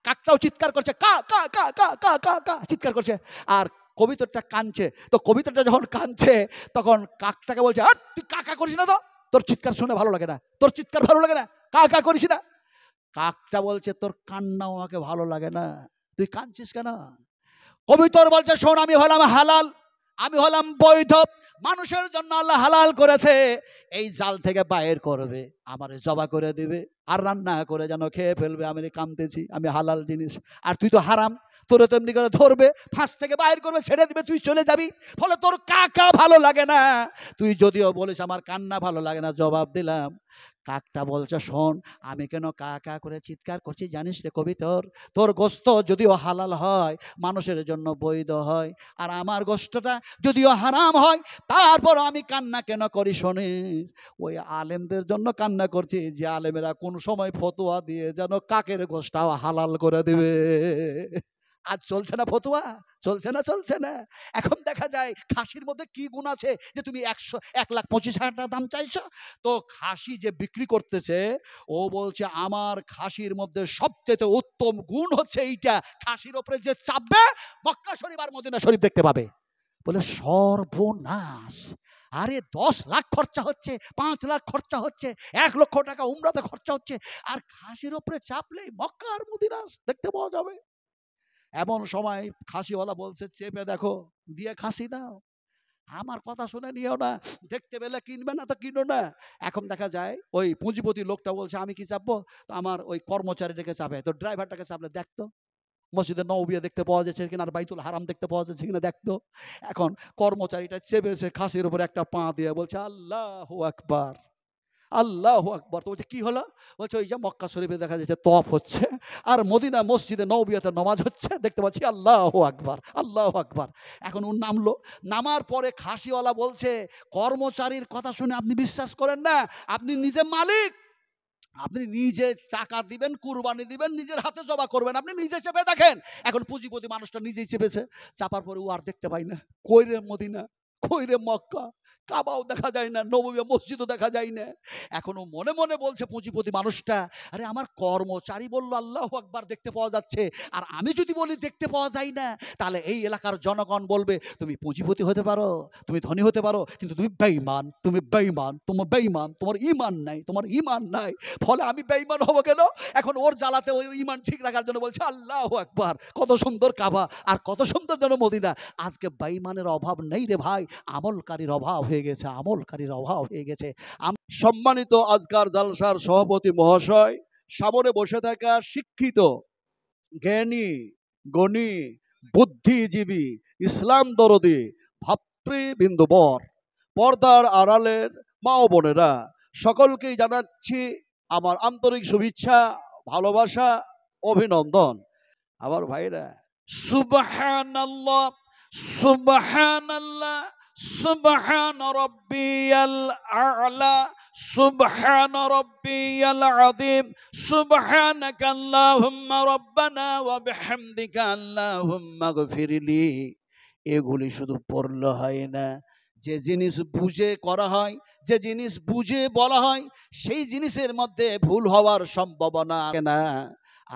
কাকটাও চিৎকার করছে, কা কা কা কা কা কা কা চিৎকার করছে, আর কবিতরটা কাঁদছে। তো কবিতরটা যখন কাঁদছে তখন কাকটাকে বলছে, আর তুই কা কা করিস না, তো তোর চিৎকার শুনে ভালো লাগে না, তোর চিৎকার ভালো লাগে না, কা কা করিস না। কাকটা বলছে, তোর কান্নাও আমাকে ভালো লাগে না, তুই কাঁদছিস কেন? কবিতর বলছে, শোন, আমি হলাম হালাল, আমি হলাম বৈধ, মানুষের জন্য আল্লাহ হালাল করেছে, এই জাল থেকে বাইর করবে, আমারে জবা করে দিবে, আর রান্না করে যেন খেয়ে ফেলবে। আমি কামতেছি, আমি হালাল জিনিস, আর তুই তো হারাম, তোরে তো এমনি করে ধরবে, ফাঁস থেকে বাইর করবে, ছেড়ে দিবে, তুই চলে যাবি। ফলে তোর কাকা ভালো লাগে না। তুই যদিও বলিস আমার কান্না ভালো লাগে না, জবাব দিলাম। কাকটা বলছে, শোন, আমি কেন কা কা করে চিৎকার করছি জানিস রে কবিতর? তোর গোস্ত যদিও হালাল হয়, মানুষের জন্য বৈধ হয়, আর আমার গোস্তটা যদিও হারাম হয়, তারপর আমি কান্না কেন করি শোনিস? ওই আলেমদের জন্য কান্না করছি, যে আলেমেরা কোন সময় ফতোয়া দিয়ে যেন কাকের গোশটাও হালাল করে দিবে। আজ চলছে না ফতোয়া? চলছে না, চলছে না? এখন দেখা যায় খাসির মধ্যে কি গুণ আছে যে তুমি 1,25,000 টাকা দাম চাইছো? তো খাসি যে বিক্রি করতেছে, ও বলছে আমার খাসির মধ্যে সবচেয়ে উত্তম গুণ হচ্ছে এইটা, খাসির ওপরে যে চাপবে মক্কা শরীফ আর মদিনা শরীফ দেখতে পাবে। বলে সর্বনাশ! আরে 10 লাখ খরচা হচ্ছে, 5 লাখ খরচা হচ্ছে, 1 লক্ষ টাকা উমরাতে খরচা হচ্ছে, আর খাসির উপরে চাপলে মক্কা আর মদিনা দেখতে পাওয়া যাবে। এমন সময় খাসিওয়ালা বলছে, চেপে দেখো, দিয়ে খাসি নাও। আমার কথা শুনে নিও না, দেখতে পেলে কিনবে না তো কিনো না। এখন দেখা যায় ওই পুঁজিপতি লোকটা বলছে আমি কি চাপবো, তো আমার ওই কর্মচারীটাকে চাপে, তো ড্রাইভারটাকে চাপলে দেখতো মসজিদে নববিয়া দেখতে পাওয়া যাচ্ছে কিনা আর বাইতুল হারাম দেখতে পাওয়া যাচ্ছে কিনা দেখতো। এখন কর্মচারীটা চেপেছে খাসির উপর একটা পা দিয়ে বলছে আল্লাহু আকবার, আল্লাহু আকবার। তো বলছে কি হলো, বলছে ওই যে মক্কা শরীফে দেখা যাচ্ছে তফ হচ্ছে আর মদিনা মসজিদে নববিয়াতে নামাজ হচ্ছে, দেখতে পাচ্ছি আল্লাহু আকবার, আল্লাহু আকবার। এখন ও নামলো, নামার পরে খাসিওয়ালা বলছে কর্মচারীর কথা শুনে আপনি বিশ্বাস করেন না, আপনি নিজে মালিক, আপনি নিজে টাকা দিবেন, কুরবানি দিবেন, নিজের হাতে জবা করবেন, আপনি নিজে চেপে দেখেন। এখন পুঁজিপতি মানুষটা নিজেই চেপেছে, চাপার পরে ও আর দেখতে পাই না, কই রে মদিনা, কই রে মক্কা, কাবাও দেখা যায় না, নববী মসজিদও দেখা যায় না। এখনো মনে মনে বলছে পুঁজিপতি মানুষটা, আরে আমার কর্মচারী বলল আল্লাহু আকবার দেখতে পাওয়া যাচ্ছে, আর আমি যদি বলি দেখতে পাওয়া যায় না, তাহলে এই এলাকার জনগণ বলবে তুমি পুঁজিপতি হতে পারো, তুমি ধনী হতে পারো, কিন্তু তুমি বেঈমান, তুমি বেঈমান, তোমার বেঈমান, তোমার ঈমান নাই, তোমার ঈমান নাই, ফলে আমি বেঈমান হব কেন? এখন ওর জ্বালাতে ওই ঈমান ঠিক রাখার জন্য বলছে আল্লাহু আকবার। কত সুন্দর কাবা আর কত সুন্দর যেন মদিনা। আজকে বেঈমানের অভাব নেই রে ভাই, আমলকারীর অভাব হয়ে গেছে, আমলকারীর অভাব হয়ে গেছে। সম্মানিত আজকার জালসার সভাপতি মহাশয়, সামনে বসে থাকা শিক্ষিত, জ্ঞানী, গণী, বুদ্ধিজীবী, ইসলাম দরদি ভাতৃবৃন্দবর, পর্দার আড়ালের মা ও বোনেরা, সকলকেই জানাচ্ছি আমার আন্তরিক শুভেচ্ছা, ভালোবাসা, অভিনন্দন। আমার ভাইরা, সুবহানাল্লাহ, সুবহানাল্লাহ, সুবহান রাব্বিয়াল আ'লা, সুবহান রাব্বিয়াল আযীম, সুবহানাকা আল্লাহুম্মা রাব্বানা ওয়া বিহামদিকা আল্লাহুম্মা গফিরলি। এগুলি শুধু পড়লে হয় না, যে জিনিস বুঝে করা হয়, যে জিনিস বুঝে বলা হয়, সেই জিনিসের মধ্যে ভুল হওয়ার সম্ভাবনা না।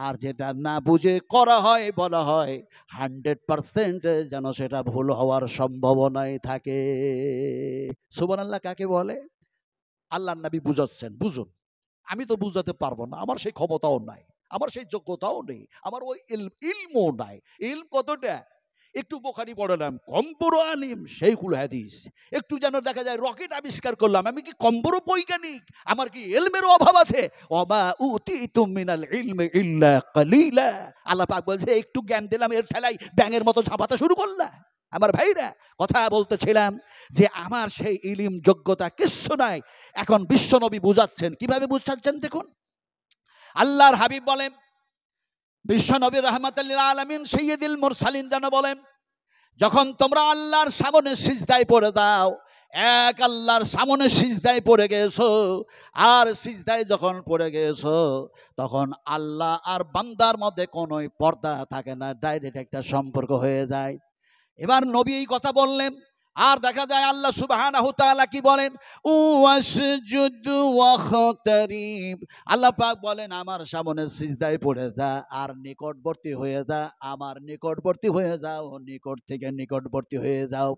আর যেটা না বুঝে করা হয় বলা হয় 100% যেন সেটা ভুল হওয়ার সম্ভাবনাই থাকে। সুবহানাল্লাহ কাকে বলে? আল্লাহর নবী বুঝাচ্ছেন, বুঝুন। আমি তো বুঝাতে পারবো না, আমার সেই ক্ষমতাও নাই, আমার সেই যোগ্যতাও নেই, আমার ওই ইলমও নাই। ইলম কতটা, একটু বোখারি পড়লাম, কম বড় আলিম সেইকুল হাদিস, একটু যেন দেখা যায় রকেট আবিষ্কার করলাম, আমি কি কম বড় বৈজ্ঞানিক? আমার কি ইলমের অভাব আছে? ওমা উতিতুম মিনাল ইলমি ইল্লা কালিলা। আল্লাহ পাক বলছে একটু জ্ঞান দিলাম, এর ঠেলাই ব্যাঙের মতো ঝাঁপাতে শুরু করলা। আমার ভাইরা, কথা বলতেছিলাম যে আমার সেই ইলিম যোগ্যতা কিচ্ছু নাই। এখন বিশ্বনবী বুঝাচ্ছেন, কিভাবে বুঝাচ্ছেন দেখুন। আল্লাহর হাবিব বলেন, বিশ্বনবী রাহমাতুল লিল আলামিন সাইয়্যিদুল মুরসালিন যেন বলেন, যখন তোমরা আল্লাহর সামনে সিজদায় পড়ে দাও, এক আল্লাহর সামনে সিজদায় পড়ে গেছো, আর সিজদায় যখন পড়ে গেছো, তখন আল্লাহ আর বান্দার মধ্যে কোনো পর্দা থাকে না, ডাইরেক্ট একটা সম্পর্ক হয়ে যায়। এবার নবী এই কথা বললেন, আর দেখা যায় আল্লাহ সুবহানাহু তাআলা কি বলেন, ওয়াসজুদু ওয়াখতারিব। আল্লাহ পাক বলেন আমার সামনে সিজদায় পড়ে যা আর নিকটবর্তী হয়ে যা, আমার নিকটবর্তী হয়ে যাও, নিকট থেকে নিকটবর্তী হয়ে যাও।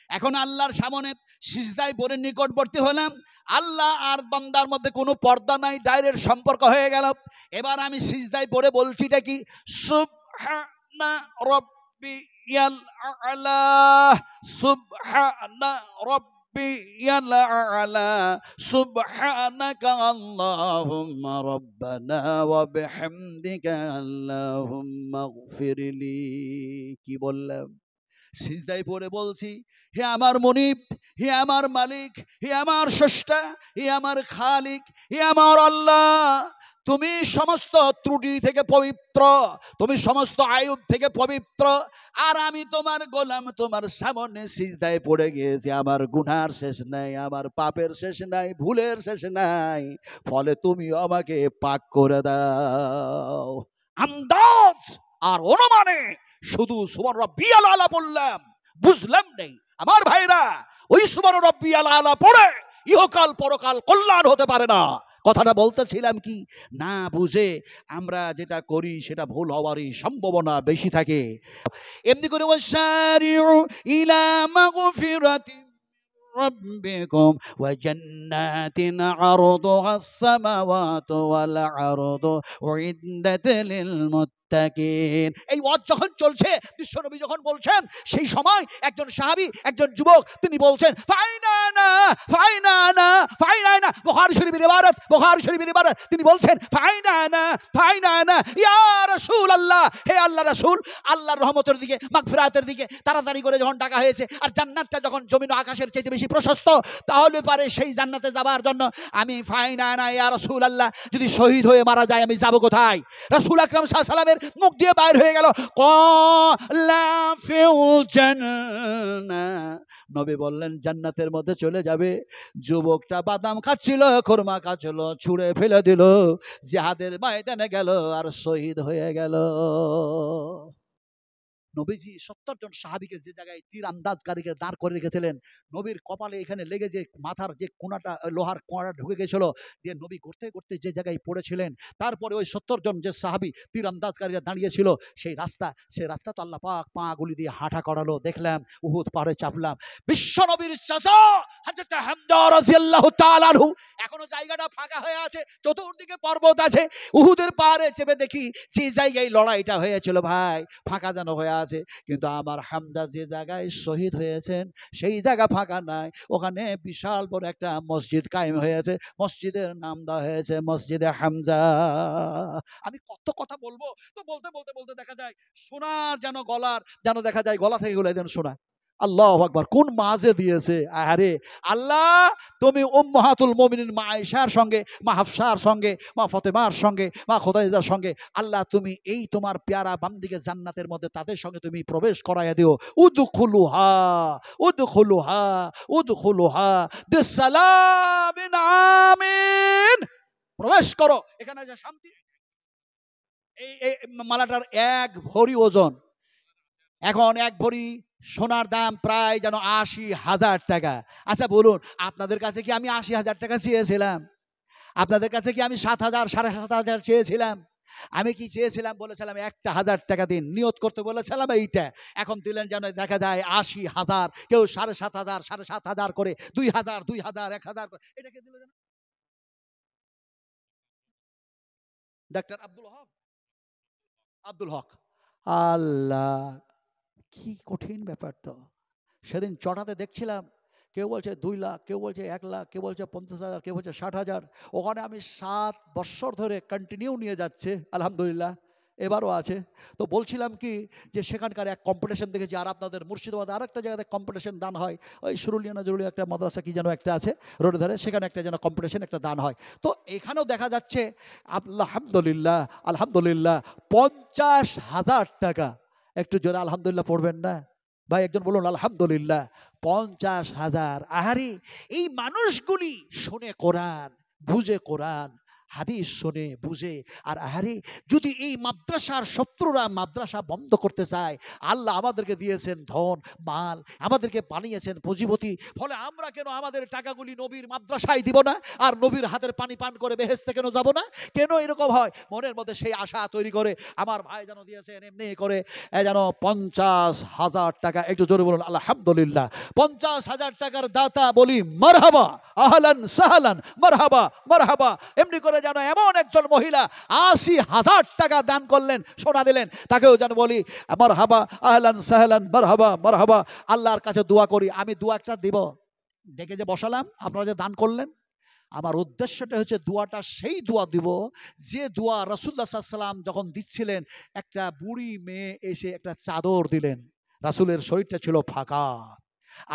এখন আল্লাহর সামনে সিজদায় পড়ে নিকটবর্তী হলাম, আল্লাহ আর বান্দার মধ্যে কোনো পর্দা নাই, ডাইরেক্ট সম্পর্ক হয়ে গেল। এবার আমি সিজদায় পড়ে বলছিটা কি, সুবহানা রাব্বিয়াল আ'লা, সুবহানা রাব্বিয়াল আ'লা, সুবহানাকা আল্লাহুম্মা রাব্বানা ওয়া বিহামদিকা আল্লাহুম্মা গফিরলি। কি বললাম? সিজদায় পড়ে বলছি, হে আমার মুনিব, হে আমার মালিক, হে আমার স্রষ্টা, হে আমার খালিক, হে আমার আল্লাহ, তুমি সমস্ত ত্রুটি থেকে পবিত্র, তুমি সমস্ত আয়ুব থেকে পবিত্র, আর আমি তোমার গোলাম, তোমার সামনে সিজদায় পড়ে গিয়েছি, আমার গুনার শেষ নাই, আমার পাপের শেষ নাই, ভুলের শেষ নাই, ফলে তুমি আমাকে পাক করে দাও। আন্দাজ আর অনুমানে শুধু সুবহান রাব্বিয়াল আলা বললাম, বুঝলাম নেই। আমার ভাইরা, ওই সুবহান রাব্বিয়াল আলা পড়ে ইহকাল পরকাল কল্যাণ হতে পারে না। কথাটা বলতেছিলাম কি, না বুঝে আমরা যেটা করি সেটা ভুল হওয়ারই সম্ভাবনা বেশি থাকে। এমনি করে ওয়াসারিউ ইলা মাগফিরাতিন ربكم وجنات عرضها السماوات والأرض أعدت للمتقين মুত্তাকিন। এই ওয়াজ যখন চলছে, বিশ্বনবী যখন বলছেন, সেই সময় একজন সাহাবী, একজন যুবক, তিনি বলছেন ফাইনানা ফাইনানা ফাইনানা। বুখারী শরীফের ইবারত, বুখারী শরীফের ইবারত। তিনি বলছেন ফাইনানা ফাইনানা ইয়া রাসূলুল্লাহ, হে আল্লাহর রাসূল, আল্লাহর রহমতের দিকে, মাগফিরাতের দিকে তাড়াতাড়ি করে যখন ডাকা হয়েছে, আর জান্নাতটা যখন জমিন ও আকাশের চাইতে বেশি প্রশস্ত, তাহলে পারে সেই জান্নাতে যাবার জন্য আমি ফাইনানা ইয়া রাসূলুল্লাহ, যদি শহীদ হয়ে মারা যায় আমি যাব কোথায়? রাসূল আকরাম সাল্লাল্লাহু আলাইহি ওয়াসাল্লামের মুখ দিয়ে বাইর হয়ে গেল ক্বালা ফিল জান্নাহ। নবী বললেন জান্নাতের মধ্যে চলে যাবে। যুবকটা বাদাম খাচ্ছিল, খুরমা খাচ্ছিল, ছুঁড়ে ফেলে দিল, জিহাদের ময়দানে গেল আর শহীদ হয়ে গেল। নবীজি ৭০ জন সাহাবীকে যে জায়গায় তীর আন্দাজকারীকে দাঁড় করে রেখেছিলেন, নবীর কপালে এখানে লেগে যে মাথার যে কোণাটা, লোহার কোণাটা ঢুকে গেছিল, দিয়ে নবী করতে করতে যে জায়গায় পড়েছিলেন, তারপরে ওই ৭০ জন যে সাহাবী তীর আন্দাজকারীরা দাঁড়িয়েছিল, সেই রাস্তা তো আল্লাহ পাক পা গুলি দিয়ে হাঁটা করালো। দেখলাম উহুদ পাহাড়ে চাপলাম। বিশ্ব নবীর চাচা হযরত হামজা রাদিয়াল্লাহু তাআলা আনহু, এখনো জায়গাটা ফাঁকা হয়ে আছে, চতুর্দিকে পর্বত আছে। উহুদের পাহাড়ে চেপে দেখি যে জায়গায় লড়াইটা হয়েছিল ভাই, ফাঁকা যেন হয়ে আছে, কিন্তু আমার হামজা যে জায়গায় শহীদ হয়েছেন সেই জায়গা ফাঁকা নাই। ওখানে বিশাল বড় একটা মসজিদ কায়েম হয়েছে, মসজিদের নাম দেওয়া হয়েছে মসজিদে হামজা। আমি কত কথা বলবো, তো বলতে বলতে বলতে দেখা যায় সোনার যেন গলার, যেন দেখা যায় গলা থেকে গলায় যেন সোনা। আল্লাহু আকবার, কোন মাঝে দিয়েছে। আরে আল্লাহ, তুমি উম্মাহাতুল মুমিনিন মা আয়েশার সঙ্গে, মা হাফসার সঙ্গে, মা ফাতেমার সঙ্গে, মা খুদাইজার সঙ্গে, আল্লাহ তুমি এই তোমার পেয়ারা বান্দিকে জান্নাতের মধ্যে তাদের সঙ্গে তুমি প্রবেশ করাইয়া দিও। উদখুলুহা উদখুলুহা উদখুলুহা বিসসালামিন আমিন। প্রবেশ করো, এখানে যে শান্তি। এই মালাটার এক ভরি ওজন। এখন এক ভরি সোনার দাম প্রায় যেন ৮০,০০০ টাকা। আচ্ছা বলুন, আপনাদের কাছে কি আমি ৮০,০০০ টাকা চেয়েছিলাম? আপনাদের কাছে কি আমি ৭,০০০ ৭,৫০০ চেয়েছিলাম? আমি কি চেয়েছিলাম? বলেছিলাম একটা ১,০০০ টাকা দিন, নিয়ত করতে বলেছিলাম এইটা। এখন দিলেন যেন দেখা যায় ৮০,০০০, কেউ ৭,৫০০ ৭,৫০০ করে, ২,০০০ ২,০০০ ১,০০০ করে, এটাকে দিল যেন ডাক্তার আব্দুল হক। আল্লাহ, কি কঠিন ব্যাপার তো। সেদিন চটাতে দেখছিলাম, কেউ বলছে ২ লাখ, কেউ বলছে ১ লাখ, কেউ বলছে ৫০,০০০, কেউ বলছে ৬০,০০০। ওখানে আমি ৭ বৎসর ধরে কন্টিনিউ নিয়ে যাচ্ছে আলহামদুলিল্লাহ, এবারও আছে। তো বলছিলাম কি, যে সেখানকার এক কম্পিটিশন দেখেছি। আর আপনাদের মুর্শিদাবাদে আরেকটা জায়গাতে কম্পিটিশন দান হয়, ওই সুরুলিয়া না জরুলি একটা মাদ্রাসা কি যেন একটা আছে রোডের ধারে, সেখানে একটা যেন কম্পিটিশন একটা দান হয়। তো এখানেও দেখা যাচ্ছে আলহামদুলিল্লাহ আলহামদুলিল্লাহ ৫০,০০০ টাকা। একটু জোরে আলহামদুলিল্লাহ পড়বেন না ভাই? একজন বলুন আলহামদুলিল্লাহ। ৫০,০০০। আহারে, এই মানুষগুলি শোনে কোরআন, বুঝে কোরআন, হাদিস শোনে বুঝে। আর আহারে, যদি এই মাদ্রাসার শত্রুরা মাদ্রাসা বন্ধ করতে চায়, আল্লাহ আমাদেরকে দিয়েছেন ধন মাল, আমাদেরকে বানিয়েছেন পুঁজিপতি, ফলে আমরা কেন আমাদের টাকাগুলি নবীর মাদ্রাসায় দিব না? আর নবীর হাতের পানি পান করে বেহেশতে কেন যাব না? কেন এরকম হয়? মনের মধ্যে সেই আশা তৈরি করে আমার ভাই যেন দিয়েছেন এমনি করে যেন ৫০,০০০ টাকা। একটু জোরে বলুন আলহামদুলিল্লাহ। ৫০,০০০ টাকার দাতা বলি মারহাবা, আহলান সাহলান, মারহাবা মারহাবা। এমনি করে যেন এমন একজন মহিলা ৮০,০০০ টাকা দান করলেন, সোনা দিলেন, তাকেও যেন বলি মারহাবা, আহলান সাহলান, মারহাবা মারহাবা। আল্লাহর কাছে দোয়া করি, আমি দোয়া একটা দিব, ডেকে যে বসালাম, আপনারা যে দান করলেন, আমার উদ্দেশ্যটা হচ্ছে দোয়াটা সেই দোয়া দিব যে দোয়া রাসূলুল্লাহ সাল্লাল্লাহু আলাইহি ওয়াসাল্লাম যখন দিচ্ছিলেন, একটা বুড়ি মেয়ে এসে একটা চাদর দিলেন, রাসূলের শরীরটা ছিল ফাঁকা।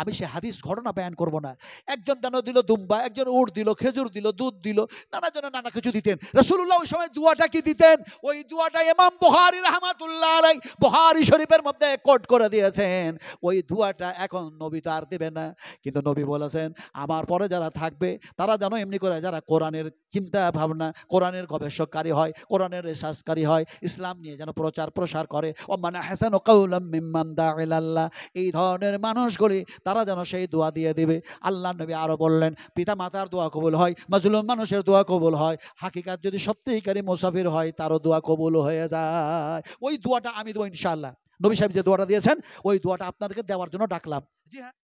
আমি সে হাদিস ঘটনা বয়ান করব না। একজন যেন দিল দুম্বা, একজন উট দিল, খেজুর দিল, দুধ দিল, নানা জনে নানা কিছু দিতেন। রাসূলুল্লাহ ওই সময় দোয়াটা কি দিতেন? ওই দোয়াটা ইমাম বুখারী রাহমাতুল্লাহ আলাইহি বুখারী শরীফের মধ্যে কোট করে দিয়েছেন। ওই দোয়াটা এখন নবী তো আর দিবেন না, কিন্তু নবী বলেছেন আমার পরে যারা থাকবে তারা যেন এমনি করে, যারা কোরআনের চিন্তা ভাবনা, কোরআনের গবেষককারী হয়, কোরআনের রিসার্চকারী হয়, ইসলাম নিয়ে যেন প্রচার প্রসার করে। ও মান আহসানু কাওলাম মিম্মান দাআ ইলাল্লাহ, এই ধরনের মানুষগুলি তারা যেন সেই দোয়া দিয়ে দিবে। আল্লাহ নবী আরো বললেন, পিতা মাতার দোয়া কবুল হয়, মাজলুম মানুষের দোয়া কবুল হয়, হাকিকাত যদি সত্যিকারী মুসাফির হয় তারও দোয়া কবুল হয়ে যায়। ওই দোয়াটা আমি দেবো ইনশাআল্লাহ। নবী সাহেব যে দোয়াটা দিয়েছেন, ওই দোয়াটা আপনাদেরকে দেওয়ার জন্য ডাকলাম। জি হ্যাঁ।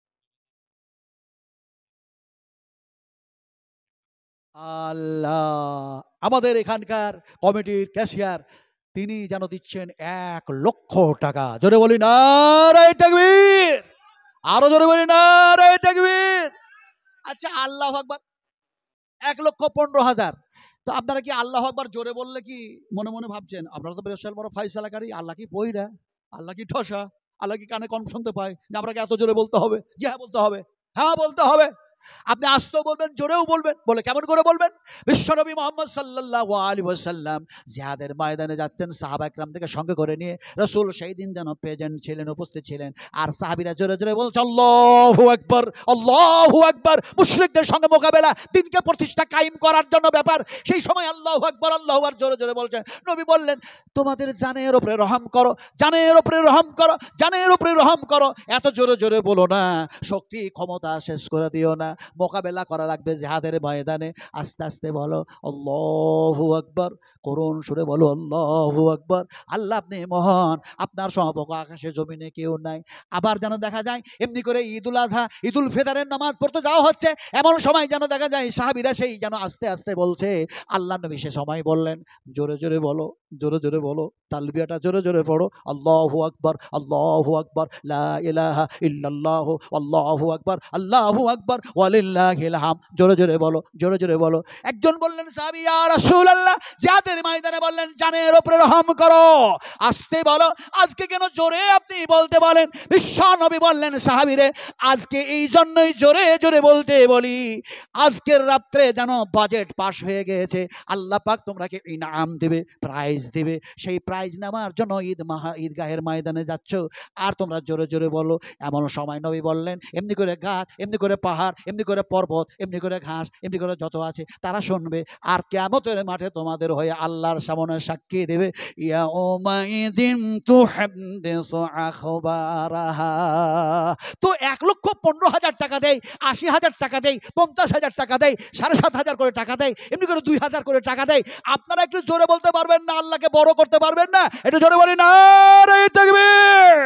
আল্লাহ, আমাদের এখানকার কমিটির ক্যাশিয়ার তিনি যেন দিচ্ছেন 1,00,000 টাকা। জোরে বলি নারায়ে তাকবীর, আরো জোরে বলি নারায়ে তাকবীর। আচ্ছা, আল্লাহু আকবার, 1,15,000। তো আপনারা কি আল্লাহু আকবার জোরে বললে কি মনে মনে ভাবছেন আপনারা তো বিশাল বড় ফায়সালাকারী, আল্লাহ কি পইরা, আল্লাহ কি ঠসা, আল্লাহ কি কানে কম শুনতে পায় যে আপনাকে এত জোরে বলতে হবে? জি হ্যাঁ বলতে হবে, হ্যাঁ বলতে হবে। আপনি আস্তেও বলবেন, জোরেও বলবেন। বলে কেমন করে বলবেন? বিশ্বনবী মুহাম্মদ সাল্লাল্লাহু আলাইহি ওয়াসাল্লাম জিহাদের ময়দানে যাচ্ছেন, সাহাবা একরাম থেকে সঙ্গে করে নিয়ে। রাসূল সেই দিন যেন প্রেজেন্ট ছিলেন, উপস্থিত ছিলেন। আর সাহাবীরা জোরে জোরে বলছে আল্লাহু আকবার, আল্লাহু আকবার। মুশরিকদের সঙ্গে মোকাবেলা, দিনকে প্রতিষ্ঠা কায়েম করার জন্য ব্যাপার। সেই সময় আল্লাহু আকবার, আল্লাহু আকবার জোরে জোরে বলছেন। নবী বললেন, তোমাদের জানের উপরে রহম করো, জানের উপরে রহম করো, জানের উপরে রহম করো। এত জোরে জোরে বলো না, শক্তি ক্ষমতা শেষ করে দিও না। মোকাবেলা করা লাগবে জিহাদের ময়দানে। আস্তে আস্তে বলো আল্লাহু আকবার, করুণ সুরে বলো আল্লাহু আকবার। আল্লাহ আপনি মহান, আপনার সমকক্ষ আকাশে জমিনে কেউ নাই। আবার যেন দেখা যায় এমনি করে ঈদুল আজহা, ঈদুল ফিতরের নামাজ পড়তে যাওয়া হচ্ছে, এমন সময় যেন দেখা যায় সাহাবীরা সেই যেন আস্তে আস্তে বলছে। আল্লাহ নবী সে সময় বললেন, জোরে জোরে বলো, জোরে জোরে বলো, তালবিয়াটা জোরে জোরে পড়ো, আল্লাহু আকবার, আল্লাহু আকবার, লা ইলাহা ইল্লাল্লাহু, আল্লাহু আকবার, আল্লাহু আকবার, ওয়ালিল্লাহিল হামদ। জোরে জোরে বলো, জোরে জোরে বলো। একজন বললেন সাহাবী, ইয়া রাসূলুল্লাহ, জিহাদের ময়দানে বললেন জানের উপরে রহম করো, আস্তে বলো। আজকে কেন জোরে আপনি বলতে বলেন? বিশ্ব নবী বললেন, সাহাবীরে আজকে এই জন্যই জোরে জোরে বলতে বলি, আজকের রাত্রে যেন বাজেট পাস হয়ে গিয়েছে, আল্লাহ পাক তোমরাকে ইনাম দেবে, প্রাইজ দেবে। সেই প্রাইজ নেওয়ার জন্য ঈদগাহের ময়দানে যাচ্ছ, আর তোমরা জোরে জোরে বলো। এমন সময় নবী বললেন, এমনি করে গাছ, এমনি করে পাহাড়, এমনি করে পর্বত, এমনি করে ঘাস, এমনি করে যত আছে তারা শুনবে। আর কিয়ামতের মাঠে তোমাদের হয়ে আল্লাহর সামনে সাক্ষী দেবে। ইয়াউমাইযিন তুহাদ্দিসু আখবারাহা। তো 1,15,000 টাকা দেয়, 80,000 টাকা দেয়, 50,000 টাকা দেয়, 7,500 করে টাকা দেয়, এমনি করে 2,000 করে টাকা দেয়। আপনারা একটু জোরে বলতে পারবেন না? আল্লাহকে বড় করতে পারবেন না? একটু জোরে বলি নারায়ে তাকবীর,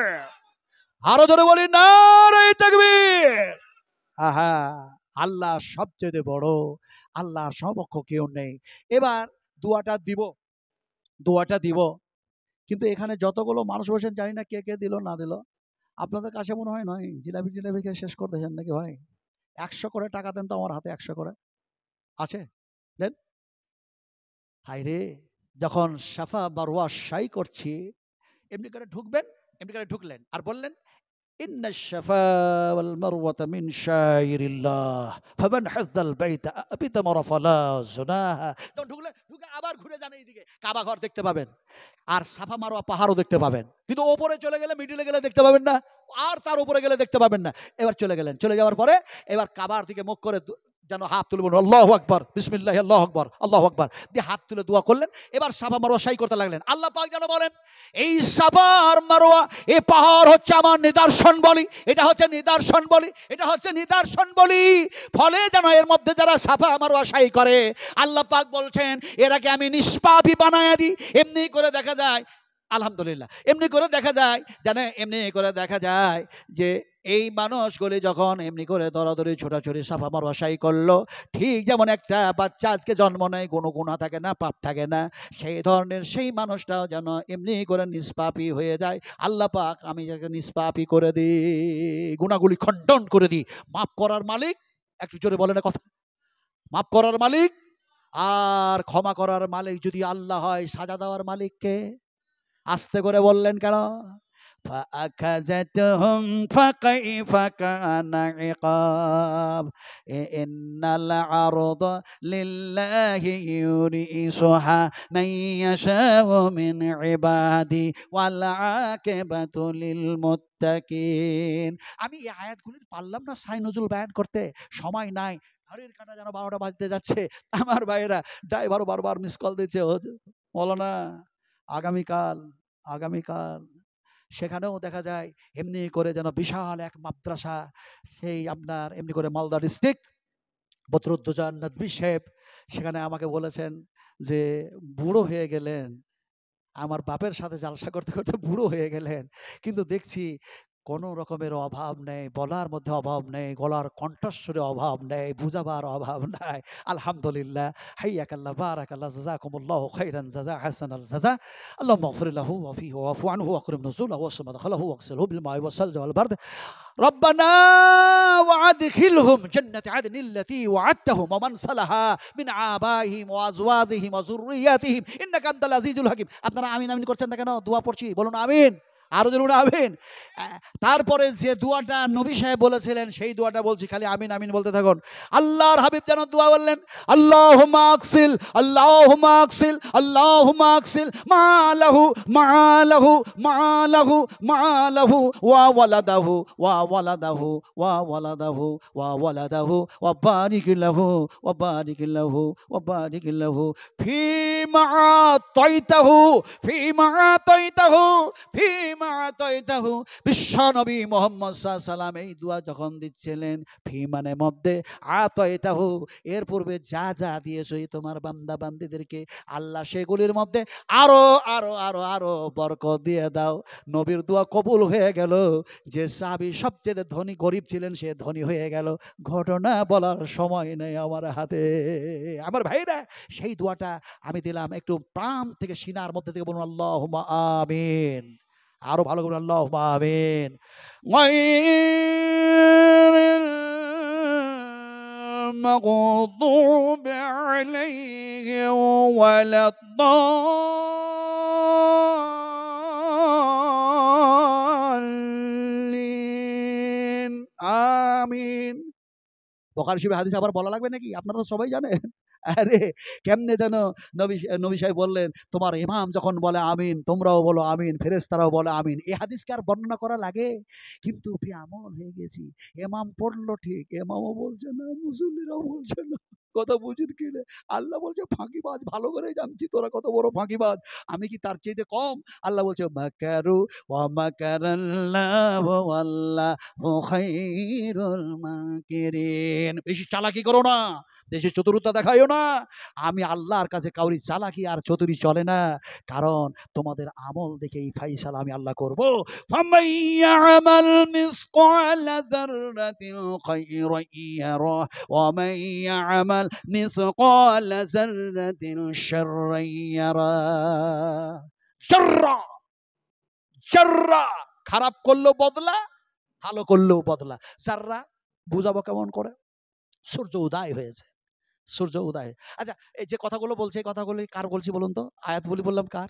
আরো জোরে বলি নারায়ে তাকবীর। আহা, আল্লাহ সবচেয়ে বড়, আল্লাহর সমকক্ষ কেউ নেই। এবার দোয়াটা দিব, দোয়াটা দিব। কিন্তু এখানে যতগুলো মানুষ বসেন জানি না কে কে দিল না দিল। আপনাদের কাছে মনে হয় নয় জিলাপি টিলাপি খেয়ে শেষ করে দেন নাকি ভাই? 100 করে টাকা দেন তো, আমার হাতে 100 করে আছে, দেন। হায় রে, যখন সাফা মারওয়া সাই করছি, এমনি করে ঢুকবেন, এমনি করে ঢুকলেন আর বললেন ইন্না সাফা ওয়াল মারওয়াতা মিন শাইরিল্লাহ ফামান হাজ্জাল বাইতা আবিতামারা ফালা জুনাহা। তখন ঢুকলেন, ঢুকে আবার ঘুরে যান এইদিকে, কাবা ঘর দেখতে পাবেন, আর সাফা মারওয়া পাহাড়ও দেখতে পাবেন। কিন্তু ওপরে চলে গেলে, মিডিলে গেলে দেখতে পাবেন না, আর তার উপরে গেলে দেখতে পাবেন না। এবার চলে গেলেন, চলে যাওয়ার পরে এবার কাবার দিকে মুখ করে যেন হাত তুলে বলুন আল্লাহু আকবার, বিসমিল্লাহ, আল্লাহু আকবার, আল্লাহু আকবার দিয়ে হাত তুলে দোয়া করলেন। এবার সাফা মারওয়া সাই করতে লাগলেন। আল্লাহ পাক যেন বলেন, এই সাফা আর মারওয়া, এই পাহাড় হচ্ছে আমার নিদর্শন বলি, এটা হচ্ছে নিদর্শন বলি, এটা হচ্ছে নিদর্শন বলি। ফলে যেন এর মধ্যে যারা সাফা মারওয়া সাই করে, আল্লাহ পাক বলছেন এরাকে আমি নিষ্পাপী বানায়া দিই। এমনি করে দেখা যায়, আলহামদুলিল্লাহ, এমনি করে দেখা যায়, জানে এমনি করে দেখা যায় যে এই মানুষগুলি যখন এমনি করে দরাদরি ছোটাছুটি সাফা মারওয়া সাই করলো, ঠিক যেমন একটা বাচ্চা আজকে জন্ম নেয়, কোনো গুনাহ থাকে না, পাপ থাকে না, সেই ধরনের সেই মানুষটাও যেন এমনি করে নিষ্পাপী হয়ে যায়। আল্লাহ পাক আমি যাকে নিষ্পাপী করে দিই, গুনাহগুলি খণ্ডন করে দিই। মাফ করার মালিক, একটু জোরে বলেন না কথা, মাফ করার মালিক আর ক্ষমা করার মালিক যদি আল্লাহ হয়, সাজা দেওয়ার মালিক কে? আস্তে করে বললেন কেন? فأخذتهم فكيف كان عقاب إن العرض لله يورثها من يشاء من عبادي والعاقبة للمتقين। আমি এই আয়াতগুলির পারলাম না সাই নজরুল বায়ান করতে, সময় নাই। ঘড়ির কাঁটা যেন 12টা বাজতে যাচ্ছে। আমার ভাইয়েরা ড্রাইভারও বারবার মিস কল দিচ্ছে, বলো না আগামীকাল, আগামীকাল সেখানেও দেখা যায় এমনি করে যেন বিশাল এক মাদ্রাসা, সেই আপনার এমনি করে মালদা ডিস্ট্রিক্ট বদরুদ্দোজান নদভী সাহেব সেখানে আমাকে বলেছেন যে বুড়ো হয়ে গেলেন, আমার বাপের সাথে জালসা করতে করতে বুড়ো হয়ে গেলেন, কিন্তু দেখছি কোনো রকমের অভাব নেই, বলার মধ্যে অভাব নেই, গলার কণ্ঠস্বরে অভাব নেই, বুঝাবার অভাব নাই। আলহামদুলিল্লাহ। হাইয়াকাল্লাহ, বারাকাল্লাহ, জাযাকুমুল্লাহু খাইরান জাযা, হাসানাল জাযা। আল্লাহুম্মা ইগফির লাহু ওয়াফিহি ওয়াফু আনহু ওয়াকরিম নুজুলাহু ওয়াসি মাদখালাহু ওয়াগসিলহু বিল মাই ওয়াস-সালজি ওয়াল বারদ। ربنا وادخلهم جنة عدن التي وعدتهم ومن صلح من آبائهم وأزواجهم وذرياتهم إنك أنت العزيز الحكيم। আপনারা আমিন আমিন করছেন না কেন? দোয়া পড়ছি, বলুন আমিন। আরো জোরে আমিন। তারপরে যে দোয়াটা নবী সাহেব বলেছিলেন সেই দোয়াটা বলছি, খালি আমিন আমিন বলতে থাকুন। আল্লাহর হাবিব যেন দোয়া বললেন, আল্লাহুম্মা আকসিল, আল্লাহুম্মা আকসিল, আল্লাহুম্মা আকসিল মালাহু মালাহু মালাহু মালাহু ওয়া ওয়ালাদাহু ওয়া ওয়ালাদাহু ওয়া ওয়ালাদাহু ওয়া ওয়ালাদাহু ওয়া বারিক লাহু ওয়া বারিক লাহু ওয়া বারিক লাহু ফীমা আতাইতাহু ফীমা আতাইতাহু ফীমা আতাইতাহু। বিশ্ব নবী মুহাম্মদ সাল্লাল্লাহু আলাইহি সাল্লাম এই দোয়া যখন দিচ্ছিলেন, ফি মানে মধ্যে, আতাইতাহু এর পূর্বে যা যা দিয়েছো তোমার বান্দা বান্দীদেরকে আল্লাহ সেগুলির মধ্যে আরো আরো আরো আরো বরকত দিয়ে দাও। নবীর দোয়া কবুল হয়ে গেল। যে সাহাবী সবচেয়ে ধনী গরিব ছিলেন সে ধনী হয়ে গেল। ঘটনা বলার সময় নেই আমার হাতে। আমার ভাইরা, সেই দোয়াটা আমি দিলাম, একটু প্রাণ থেকে সিনার মধ্যে থেকে বলুন আল্লাহুম্মা আমিন। আরো ভালো করে আল্লাহুম্মা আমিন। গায়রিল মাগদুবি আলাইহিম ওয়ালাদ-দাল্লিন। আমিন। বুখারী শরীফের হাদিস আবার বলা লাগবে নাকি? আপনারা তো সবাই জানেন। আরে কেমনে যেন নবী সাহেব বললেন, তোমার ইমাম যখন বলে আমিন তোমরাও বলো আমিন, ফেরেশতারাও বলে আমিন। এই হাদিসকে আর বর্ণনা করা লাগে? কিন্তু বেআমল হয়ে গেছি। ইমাম পড়লো ঠিক, ইমামও বলছে না, মুসল্লিরাও বলছে না। কথা বুঝেন কি না? আল্লাহ বলছে ফাঁকিবাজ, ভালো করে জানছি তোরা কত বড় ফাঁকিবাজ। আমি কি তার চাইতে কম? আল্লাহ বলছে মাকারু ওয়া মাকারাল্লাহু ওয়াল্লাহু খায়রুল মাকিরিন। বেশি চালাকি করো না, বেশি চতুরতা দেখাইও না। আমি আল্লাহর কাছে কাউরি চালাকি আর চতুরি চলে না। কারণ তোমাদের আমল দেখে এই ফাইসালা আমি আল্লাহ করব। ফামান ইয়ামাল মিসকালা যাররাতিন খায়রান ইয়ারা ওয়া মান ইয়ামাল মিসকালা যাররাতিন শাররান ইয়ারা। জাররা জাররা, খারাপ করলেও বদলা, ভালো করলেও বদলা। জাররা বুঝাবো কেমন করে? সূর্য উদয় হয়েছে, সূর্য উদয়। আচ্ছা, এই যে কথাগুলো বলছে, এই কথাগুলি কার বলছি বলুন তো? আয়াত বলি বললাম কার?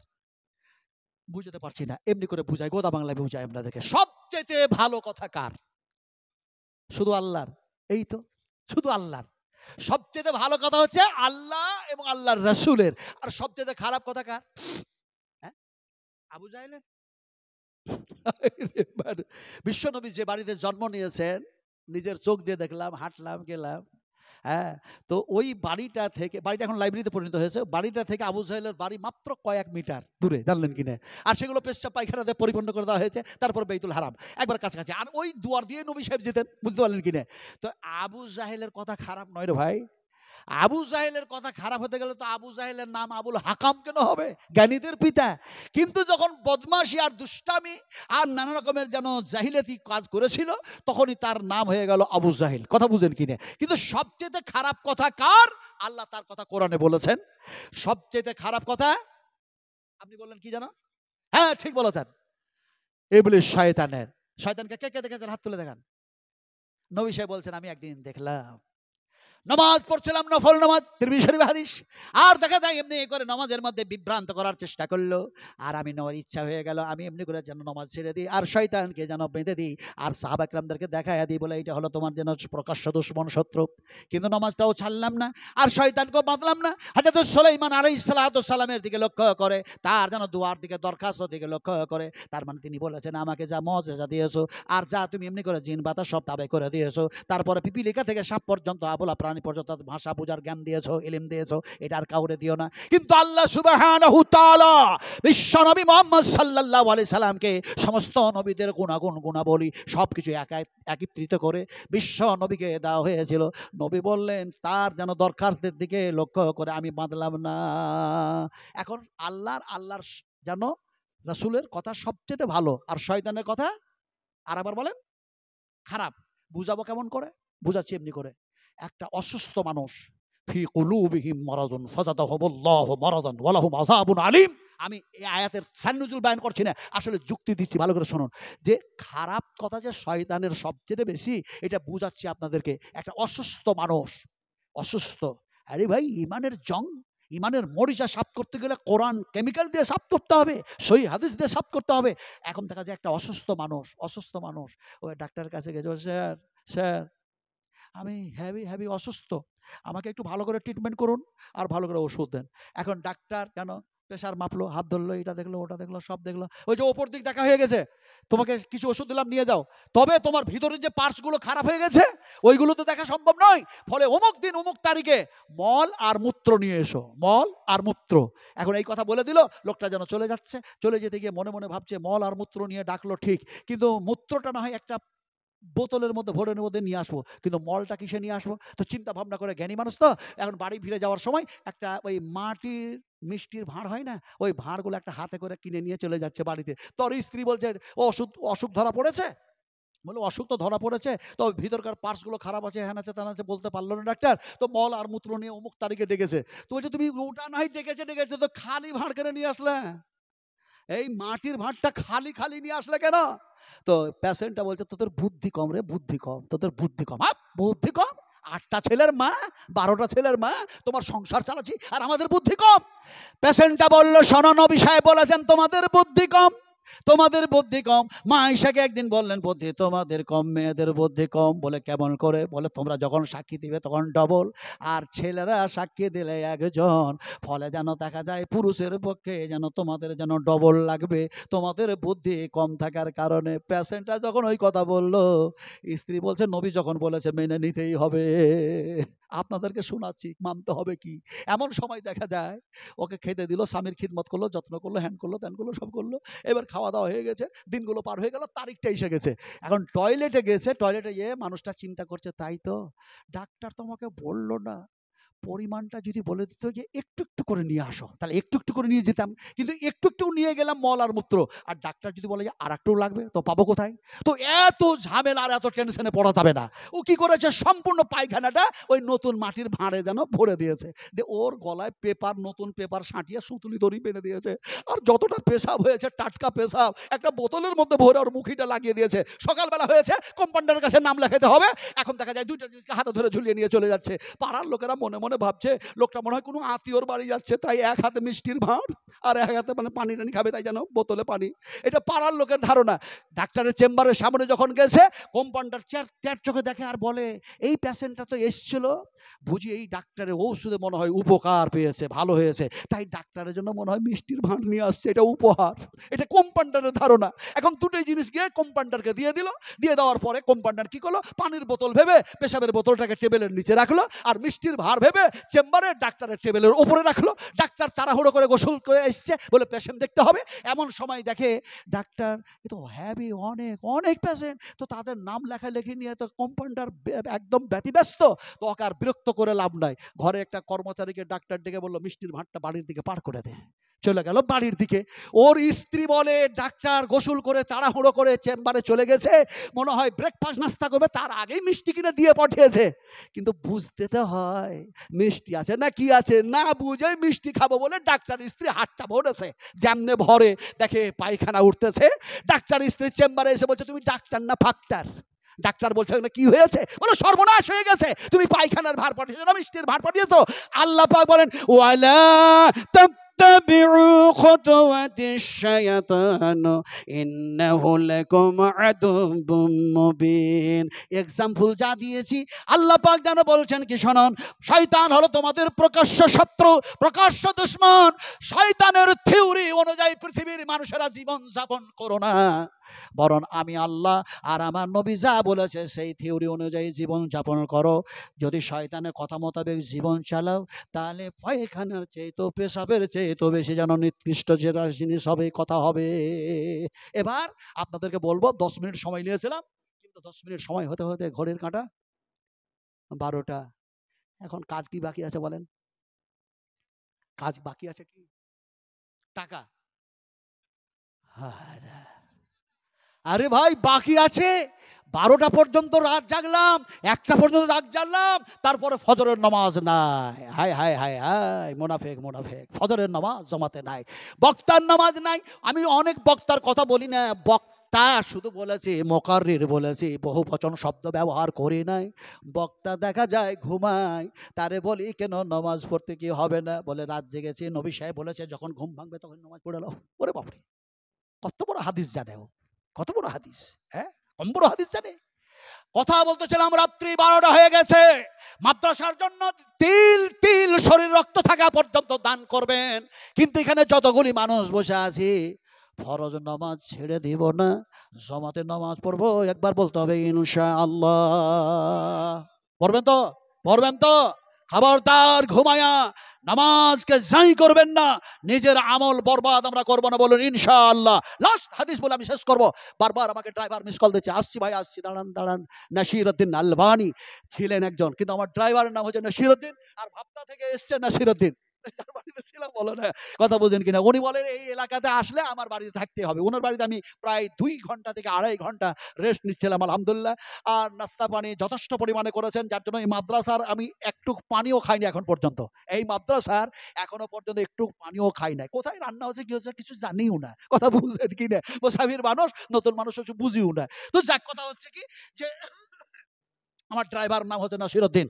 বুঝতে পারছি না, এমনি করে বুঝাই, গোদা বাংলায় বুঝাই আপনাদেরকে। সবচেয়ে ভালো কথা কার? শুধু আল্লাহর। এই তো, শুধু আল্লাহর। সবচেয়ে ভালো কথা হচ্ছে আল্লাহ এবং আল্লাহর রাসূলের। আর সবচেয়ে খারাপ কথা কার? হ্যাঁ, আবু জাহেলের। বিশ্বনবী যে বাড়িতে জন্ম নিয়েছেন, নিজের চোখ দিয়ে দেখলাম, হাঁটলাম, গেলাম। হ্যাঁ, তো ওই বাড়িটা থেকে, বাড়িটা এখন লাইব্রেরিতে পরিণত হয়েছে, বাড়িটা থেকে আবু জাহেলের বাড়ি মাত্র কয়েক মিটার দূরে, জানলেন কিনা? আর সেগুলো পেশাব পায়খানাতে পরিপূর্ণ করে দেওয়া হয়েছে। তারপর বাইতুল হারাম একবার কাছাকাছি। আর ওই দুয়ার দিয়ে নবী সাহেব যেতেন, বুঝতে পারলেন কিনা? তো আবু জাহেলের কথা খারাপ নয় রে ভাই। আবু জাহেলের কথা খারাপ হতে গেলে তো আবু জাহেলের নাম আবুল হাকাম কেন হবে? জ্ঞানীদের পিতা। কিন্তু যখন বদমাশি আর দুষ্টামি আর নানা রকমের যেন জাহিলাতি কাজ করেছিল, তখনই তার নাম হয়ে গেল আবু জাহেল। কথা বুঝেন কিনা? কিন্তু সবচেয়ে খারাপ কথা কার? আল্লাহ তার কথা কোরআনে বলেছেন। সবচেয়ে খারাপ কথা আপনি বললেন কি জানো? হ্যাঁ, ঠিক বলেছেন, ইবলিস, শয়তানের। শয়তানকে কে কে দেখেছেন? হাত তুলে দেখান। নবী সাহেব বলছেন আমি একদিন দেখলাম, নামাজ পড়ছিলাম, নফল নামাজ, তিরমিজি শরীফ হাদিস। আর দেখা যায় এমনি করে নামাজের মধ্যে বিভ্রান্ত করার চেষ্টা করলো। আর আমি নেওয়ার ইচ্ছা হয়ে গেল, আমি এমনি করে যেন নামাজ ছেড়ে দিই আর শয়তানকে যেন বেঁধে দিই আর সাহাবা একরামদেরকে দেখাইয়া দিই, বলে এটা হলো তোমার যেন প্রকাশ্য দুশমন, শত্রু। কিন্তু নামাজটাও ছাড়লাম না আর শয়তানকেও বাঁধলাম না। হযরত সুলাইমান আলাইহিস সালাতু সালামের দিকে লক্ষ্য করে, তার যেন দুয়ার দিকে, দরখাস্ত দিকে লক্ষ্য করে। তার মানে তিনি বলেছেন আমাকে যা মুআজিজা দিয়েছো আর যা তুমি এমনি করে জিন বাতাস সব তাবে করে দিয়েছো, তারপরে পিপিলিকা থেকে সাপ পর্যন্ত, আবলা প্রাণী পর্যন্ত ভাষা বোঝার জ্ঞান দিয়েছো, ইলম দিয়েছো, এটা আর কাউরে দিও না। কিন্তু আল্লাহ সুবহানাহু তাআলা বিশ্ব নবী মুহাম্মদ সাল্লাল্লাহু আলাইহি সাল্লামকে সমস্ত নবীদের গুণাগুণ, গুণাবলী সবকিছু একত্রিত করে বিশ্ব নবীকে দেওয়া হয়েছিল। নবী বললেন তার যেন দরখাস্তের দিকে লক্ষ্য করে আমি বাঁধলাম না। এখন আল্লাহর যেন রাসূলের কথা সবচেয়ে ভালো আর শয়তানের কথা আর আবার বলেন খারাপ। বুঝাবো কেমন করে? বুঝাচ্ছি এমনি করে। একটা অসুস্থ মানুষ, ফি কুলুবিহিম মারাদুন ফাযাদাহুমুল্লাহু মারাদান ওয়া লাহুম আযাবুন আলীম। আমি এই আয়াতের সান্নুজুল বায়ান করছি না, আসলে যুক্তি দিচ্ছি, ভালো করে শুনুন। যে খারাপ কথা যে শয়তানের সবচেয়ে বেশি, এটা বুঝাচ্ছি আপনাদেরকে। একটা অসুস্থ মানুষ, অসুস্থ, আরে ভাই ইমানের জং, ইমানের মরিচা সাফ করতে গেলে কোরআন কেমিক্যাল দিয়ে সাফ করতে হবে, সহি হাদিস দিয়ে সাফ করতে হবে। এখন দেখা যায় একটা অসুস্থ মানুষ, অসুস্থ মানুষ ওই ডাক্তারের কাছে গেছে, স্যার স্যার আমি হেভি হেভি অসুস্থ, আমাকে একটু ভালো করে ট্রিটমেন্ট করুন আর ভালো করে ওষুধ দেন। এখন ডাক্তার কেন প্রেশার মাপলো, হাত ধরলো, এটা দেখলো ওটা দেখলো সব দেখলো, ওই যে ওপর দিক দেখা হয়ে গেছে, তোমাকে কিছু ওষুধ দিলাম নিয়ে যাও, তবে তোমার ভিতরে যে পার্টসগুলো খারাপ হয়ে গেছে ওইগুলো তো দেখা সম্ভব নয়, ফলে অমুক দিন অমুক তারিখে মল আর মূত্র নিয়ে এসো, মল আর মূত্র। এখন এই কথা বলে দিল, লোকটা যেন চলে যাচ্ছে, চলে যেতে গিয়ে মনে মনে ভাবছে মল আর মূত্র নিয়ে ডাকলো ঠিক, কিন্তু মূত্রটা না হয় একটা বোতলের মধ্যে ভোরের মধ্যে নিয়ে আসবো, কিন্তু মলটা কিসে নিয়ে আসবো? তো চিন্তা ভাবনা করে, জ্ঞানী মানুষ তো, এখন বাড়ি ফিরে যাওয়ার সময় একটা ওই মাটির মিষ্টির ভাঁড় হয় না, ওই ভাঁড়গুলো একটা হাতে করে কিনে নিয়ে চলে যাচ্ছে বাড়িতে। তোর স্ত্রী বলছে ও অসুখ, অসুখ ধরা পড়েছে, বলে অসুখ তো ধরা পড়েছে, তো ভিতরকার পার্টসগুলো খারাপ আছে, হ্যান আছে, তেন আছে, বলতে পারলো না ডাক্তার, তো মল আর মূত্র নিয়ে অমুক তারিখে ডেকেছে। তো বলছে তুমি ওটা নাই ডেকেছে ডেকেছে, তো খালি ভাঁড় কেন নিয়ে আসলে? এই মাটির ভাঁড়টা খালি খালি নিয়ে আসলে কেন? তো পেশেন্টটা বলছে তোদের বুদ্ধি কম রে, বুদ্ধি কম, তোদের বুদ্ধি কম। বুদ্ধি কম? 8টা ছেলের মা, 12টা ছেলের মা, তোমার সংসার চালাচ্ছি আর আমাদের বুদ্ধি কম? পেশেন্টটা বলল শোনো, নবী সাহেব বলেছেন তোমাদের বুদ্ধি কম, তোমাদের বুদ্ধি কম। মা আয়েশাকে একদিন বললেন বুদ্ধি তোমাদের কম, মেয়েদের বুদ্ধি কম। বলে কেমন করে? বলে তোমরা যখন সাক্ষী দিবে তখন ডবল, আর ছেলেরা সাক্ষী দিলে একজন, ফলে যেন দেখা যায় পুরুষের পক্ষে যেন তোমাদের যেন ডবল লাগবে, তোমাদের বুদ্ধি কম থাকার কারণে। পেশেন্টটা যখন ওই কথা বলল, স্ত্রী বলছে নবী যখন বলেছে মেনে নিতেই হবে, আপনাদেরকে শোনাচ্ছি, মানতে হবে কি? এমন সময় দেখা যায় ওকে খেতে দিল, স্বামীর খিদমত করলো, যত্ন করলো, হ্যান করলো, ত্যান করলো, সব করলো। এবার খাওয়া দাওয়া হয়ে গেছে, দিনগুলো পার হয়ে গেল, তারিখটা এসে গেছে। এখন টয়লেটে গেছে, টয়লেটে গিয়ে মানুষটা চিন্তা করছে তাই তো ডাক্তার তোমাকে বললো না পরিমাণটা যদি বলে দিত যে একটু একটু করে নিয়ে আসো, তাহলে একটু একটু করে নিয়ে যেতাম, কিন্তু একটু একটু নিয়ে গেলাম মল আর মূত্র, আর ডাক্তার যদি বলে যে আর একটু লাগবে, তো পাবো কোথায়? তো এত ঝামেলা আর এত টেনশনে পড়া যাবে না। ও কি করেছে, সম্পূর্ণ পায়খানাটা ওই নতুন মাটির ভাঁড়ে যেন ভরে দিয়েছে, যে ওর গলায় পেপার, নতুন পেপার সাঁটিয়ে সুতুলি দড়ি বেঁধে দিয়েছে, আর যতটা পেশাব হয়েছে টাটকা পেশাব একটা বোতলের মধ্যে ভরে ওর মুখিটা লাগিয়ে দিয়েছে। সকালবেলা হয়েছে, কম্পাউন্ডারের কাছে নাম লেখাতে হবে, এখন দেখা যায় দুইটা জিনিসকে হাতে ধরে ঝুলিয়ে নিয়ে চলে যাচ্ছে। পাড়ার লোকেরা মনে মনে ভাবছে লোকটা মনে হয় কোনো আত্মীয়র বাড়ি যাচ্ছে, তাই এক হাতে মিষ্টির ভাঁড় আর এক হাতে মানে পানি টানি খাবে, তাই যেন বোতলে পানি। এটা পাড়ার লোকের ধারণা। ডাক্তারের চেম্বারের সামনে যখন গেছে, কম্পাউন্ডার চার চোখে দেখে আর বলে এই পেশেন্টটা তো এসছিল, বুঝি এই ডাক্তারের ঔষধে মনে হয় উপকার পেয়েছে, ভালো হয়েছে, তাই ডাক্তারের জন্য মনে হয় মিষ্টির ভাঁড় নিয়ে আসছে, এটা উপহার। এটা কম্পাউন্ডারের ধারণা। এখন দুটোই জিনিস গিয়ে কম্পাউন্ডারকে দিয়ে দিল, দিয়ে দেওয়ার পরে কম্পাউন্ডার কি করলো, পানির বোতল ভেবে পেশাবের বোতলটাকে টেবিলের নিচে রাখলো, আর মিষ্টির ভাঁড় ভেবে চেম্বারে ডাক্তারের টেবিলের উপরে রাখলো। ডাক্তার তাড়াহুড়ো করে গোসল করে এসছে, বলে পেশেন্ট দেখতে হবে। এমন সময় দেখে ডাক্তার এ তো হ্যাভি অনেক অনেক পেশেন্ট, তো তাদের নাম লেখালেখি নিয়ে তো কম্পাউন্ডার একদম ব্যতিব্যস্ত, তো ওকে আর বিরক্ত করে লাভ নাই। ঘরে একটা কর্মচারীকে ডাক্তার ডেকে বললো মিষ্টির ভাঁড়টা বাড়ির দিকে পার করে দে। চলে গেল বাড়ির দিকে। ওর স্ত্রী বলে ডাক্তার গোসল করে তাড়াহুড়ো করে চেম্বারে চলে গেছে, মনে হয় ব্রেকফাস্ট নাস্তা করবে, তার আগেই মিষ্টি কিনে দিয়ে পাঠিয়েছে। কিন্তু বুঝতে তো হয় মিষ্টি আছে না কি আছে, না বুঝে মিষ্টি খাবো বলে ডাক্তার স্ত্রী হাতটা ভরেছে, যেমনে ভরে দেখে পায়খানা উঠতেছে। ডাক্তার স্ত্রী চেম্বারে এসে বলছে তুমি ডাক্তার না ফাক্তার? ডাক্তার বলছে কি হয়েছে? বলে সর্বনাশ হয়ে গেছে, তুমি পায়খানার ভার পাঠিয়েছো না মিষ্টির ভার পাঠিয়েছো? আল্লাহ পাক বলেন ওয়ালা তাত্তাবিউ খুতুওয়াতিশ শায়াতান ইন্নাহু লাকুম আদুব্বুম মুবিন। এক্সাম্পল যা দিয়েছি আল্লাহ পাক যেন বলছেন কি শুনুন, শয়তান হলো তোমাদের প্রকাশ্য শত্রু, প্রকাশ্য দুশমন। শয়তানের থিওরি অনুযায়ী পৃথিবীর মানুষেরা জীবন যাপন করো না, বরং আমি আল্লাহ আর আমার নবী যা বলেছে সেই থিওরি অনুযায়ী জীবন যাপন করো। যদি শয়তানের কথা মোতাবেক জীবন চালাও, তাহলে পায়খানার চেয়ে তো পেশাবের চেয়ে তো বেশি যেন নিকৃষ্ট যেটা জিনিস হবে কথা হবে। এবার আপনাদেরকে বলবো, 10 মিনিট সময় নিয়েছিলাম, কিন্তু 10 মিনিট সময় হতে হতে ঘড়ির কাঁটা 12টা। এখন কাজ কি বাকি আছে বলেন? কাজ বাকি আছে কি? টাকা। আরে ভাই বাকি আছে, 12টা পর্যন্ত রাত জাগলাম, 1টা পর্যন্ত রাত জাগলাম, তারপরে ফজরের নামাজ নাই। হায় হায় হায় হায়, মুনাফিক মুনাফিক, ফজরের নামাজ জমাতে নাই, বক্তার নামাজ নাই। আমি অনেক বক্তার কথা বলি না, বক্তা শুধু বলেছি, মোকাররির বলেছি, বহু বচন শব্দ ব্যবহার করি নাই। বক্তা দেখা যায় ঘুমায়, তারে বলি কেন নামাজ পড়তে কি হবে না, বলে রাত জেগেছি, নবী সাহেব বলেছে যখন ঘুম ভাঙবে তখন নামাজ পড়ে নাও। ওরে বাপরে, কত বড় হাদিস জানে ও, কত বড় হাদিস, হ্যাঁ, কম বড় হাদিস জানে। কথা বলতেছিলাম, রাত্রি 12টা হয়ে গেছে। মাদ্রাসার জন্য তিল তিল শরীর রক্ত থাকা পর্যন্ত দান করবেন, কিন্তু এখানে যতগুলি মানুষ বসে আছি, ফরজ নামাজ ছেড়ে দিব না, জমাতে নামাজ পড়বো। একবার বলতে হবে ইনশাআল্লাহ। পড়বেন তো, পড়বেন তো? খবরদার ঘুমায়া নামাজকে জাই করবেন না, নিজের আমল বরবাদ আমরা করবো না, বলুন ইনশাআল্লাহ। লাস্ট হাদিস বলে আমি শেষ করব। বারবার আমাকে ড্রাইভার মিস কল দিচ্ছে, আসছি ভাই আসছি, দাঁড়ান দাঁড়ান। নাসিরউদ্দিন আলবানী ছিলেন একজন, কিন্তু আমার ড্রাইভারের নাম হচ্ছে নাসিরউদ্দিন, আর ভাবনা থেকে এসছে নাসিরউদ্দিন। যার বাড়িতে ছিলাম, বলো না, কথা বোঝেন কিনা। উনি বলেন এই এলাকাতে আসলে আমার বাড়িতে থাকতে হবে। ওনার বাড়িতে আমি প্রায় 2 ঘন্টা থেকে 2.5 ঘন্টা রেস্ট নিচ্ছিলাম, আলহামদুলিল্লাহ। আর নাস্তা পানি যথেষ্ট পরিমাণে করেছেন, যার জন্য এই মাদ্রাসার আমি একটু পানিও খাইনি এখন পর্যন্ত। এই মাদ্রাসার এখনো পর্যন্ত একটু পানিও খাই নাই। কোথায় রান্না হচ্ছে কি হচ্ছে কিছু জানিও না, কথা বুঝেন কিনা। মুসাফির মানুষ, নতুন মানুষ কিছু বুঝিও না। তো যাক, কথা হচ্ছে কি যে আমার ড্রাইভার নাম হচ্ছে নাসিরউদ্দিন।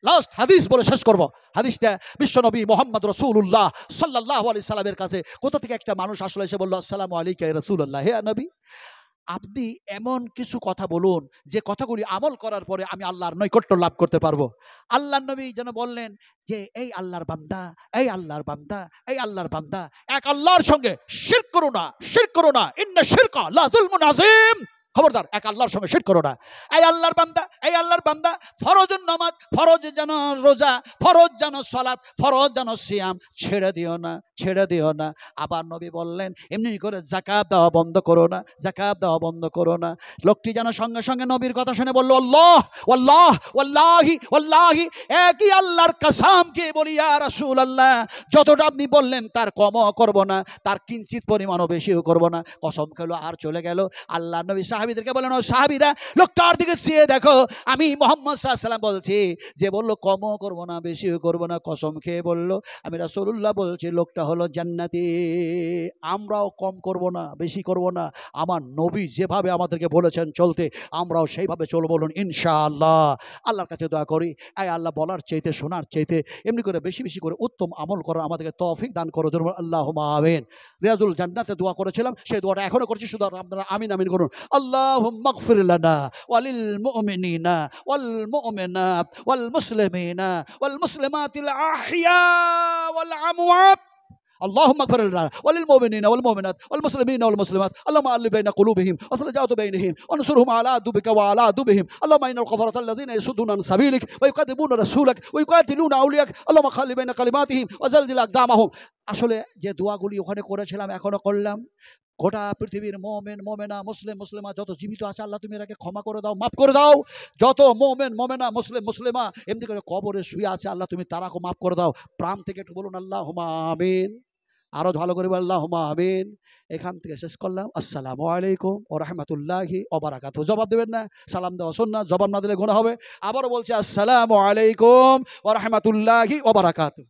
লাস্ট হাদিস বলে শেষ করব। হাদিসটা বিশ্বনবী মোহাম্মদ রাসূলুল্লাহ সাল্লাল্লাহু আলাইহি সাল্লামের কাছে কোথা থেকে একটা মানুষ আসলে এসে বলল, আসসালামু আলাইকা ইয়া রাসূলুল্লাহ, হে নবী, আপনি এমন কিছু কথা বলুন যে কথাগুলি আমল করার পরে আমি আল্লাহর নৈকট্য লাভ করতে পারবো। আল্লাহর নবী যেন বললেন যে এই আল্লাহর বান্দা, এই আল্লাহর বান্দা, এই আল্লাহর বান্দা, এক আল্লাহর সঙ্গে শিরক করো না, শিরক করো না, ইন্না শিরকা লা যুলমুন আযীম। খবরদার, এক আল্লাহর সঙ্গে শিরক করো না। এই আল্লাহর বান্দা, এই আল্লাহর বান্দা, ফরজ নামাজ, ফরজ যেন রোজা, ফরজ যেন সালাত, ফরজ যেন সিয়াম ছেড়ে দিও না, ছেড়ে দিও না। আবার নবী বললেন এমনি করে যাকাত দেওয়া বন্ধ করো না, যাকাত দেওয়া বন্ধ করো না। লোকটি যেন সঙ্গে সঙ্গে নবীর কথা শুনে বলল, আল্লাহ ওয়াল্লাহ ওয়াল্লাহি ওয়াল্লাহি, একই আল্লাহর কসম কে বলি ইয়া রাসূলুল্লাহ, যতটা আপনি বললেন তার কমও করব না, তার কিঞ্চিত পরিমাণও বেশিও করব না। কসম খেলো আর চলে গেল। আল্লাহ নবী সাহাবীদেরকে বলেন, ও সাহাবীরা, লোকটার দিকে চেয়ে দেখো, আমি মুহাম্মদ সাল্লাল্লাহু আলাইহি ওয়াসাল্লাম বলছি, যে বলল কমও করব না বেশিও করব না, কসম খেয়ে বলল, আমি রাসূলুল্লাহ বলছি লোকটা হলো জান্নাতি। আমরাও কম করব না বেশি করব না, আমার নবী যেভাবে আমাদেরকে বলেছেন চলতে, আমরাও সেইভাবে চলব, বলুন ইনশাআল্লাহ। আল্লাহর কাছে দোয়া করি, আয় আল্লাহ, বলার চাইতে শোনার চাইতে এমনি করে বেশি বেশি করে উত্তম আমল করার আমাদেরকে তৌফিক দান করো, জন্য আল্লাহুম্মা আমিন। রিয়াজুল জান্নাতে দোয়া করেছিলাম, সেই দোয়াটা এখনো করছি, শুধু আপনারা আমিন আমিন করুন। আল্লাহুম্মা গফির লানা ওয়ালিল মুমিনিনা ওয়াল মুমিনাত ওয়াল মুসলিমিনা ওয়াল মুসলিমাতিল আহইয়া ওয়াল আমওয়াত। اللهم اغفر لنا وللمؤمنين والمؤمنات والمسلمين والمسلمات، اللهم الف بين قلوبهم واصلح ذات بينهم وانصرهم على عدوك وعلى عدوهم، اللهم ان الكفرة الذين يصدون عن سبيلك ويكذبون رسولك ويقاتلون اولياءك، اللهم خلي بين كلماتهم وزلزل اقدامهم। আসলে যে দোয়াগুলি ওখানে করেছিলাম এখনো করলাম। গোটা পৃথিবীর মুমিন মুমিনা মুসলিম মুসলিমা যত জীবিত আছে, আল্লাহ তুমি এটাকে ক্ষমা করে দাও, মাফ করে দাও। যত মুমিন মুমিনা মুসলিম মুসলিমা এমনি করে কবরে শুয়ে আছে, আল্লাহ তুমি তারাকে মাফ করে দাও। প্রাণ থেকে একটু বলুন আল্লাহুম্মা আমিন। আরো ভালো করে বলুন আল্লাহুম্মা আমিন। এখান থেকে শেষ করলাম। আসসালামু আলাইকুম ওয়া রাহমাতুল্লাহি ওয়া বারাকাতুহু। জবাব দেবেন না, সালাম দেওয়া সুন্নাত, জবাব না দিলে গুনাহ হবে। আবারও বলছি আসসালামু আলাইকুম ওয়া রাহমাতুল্লাহি ওয়া বারাকাতুহু।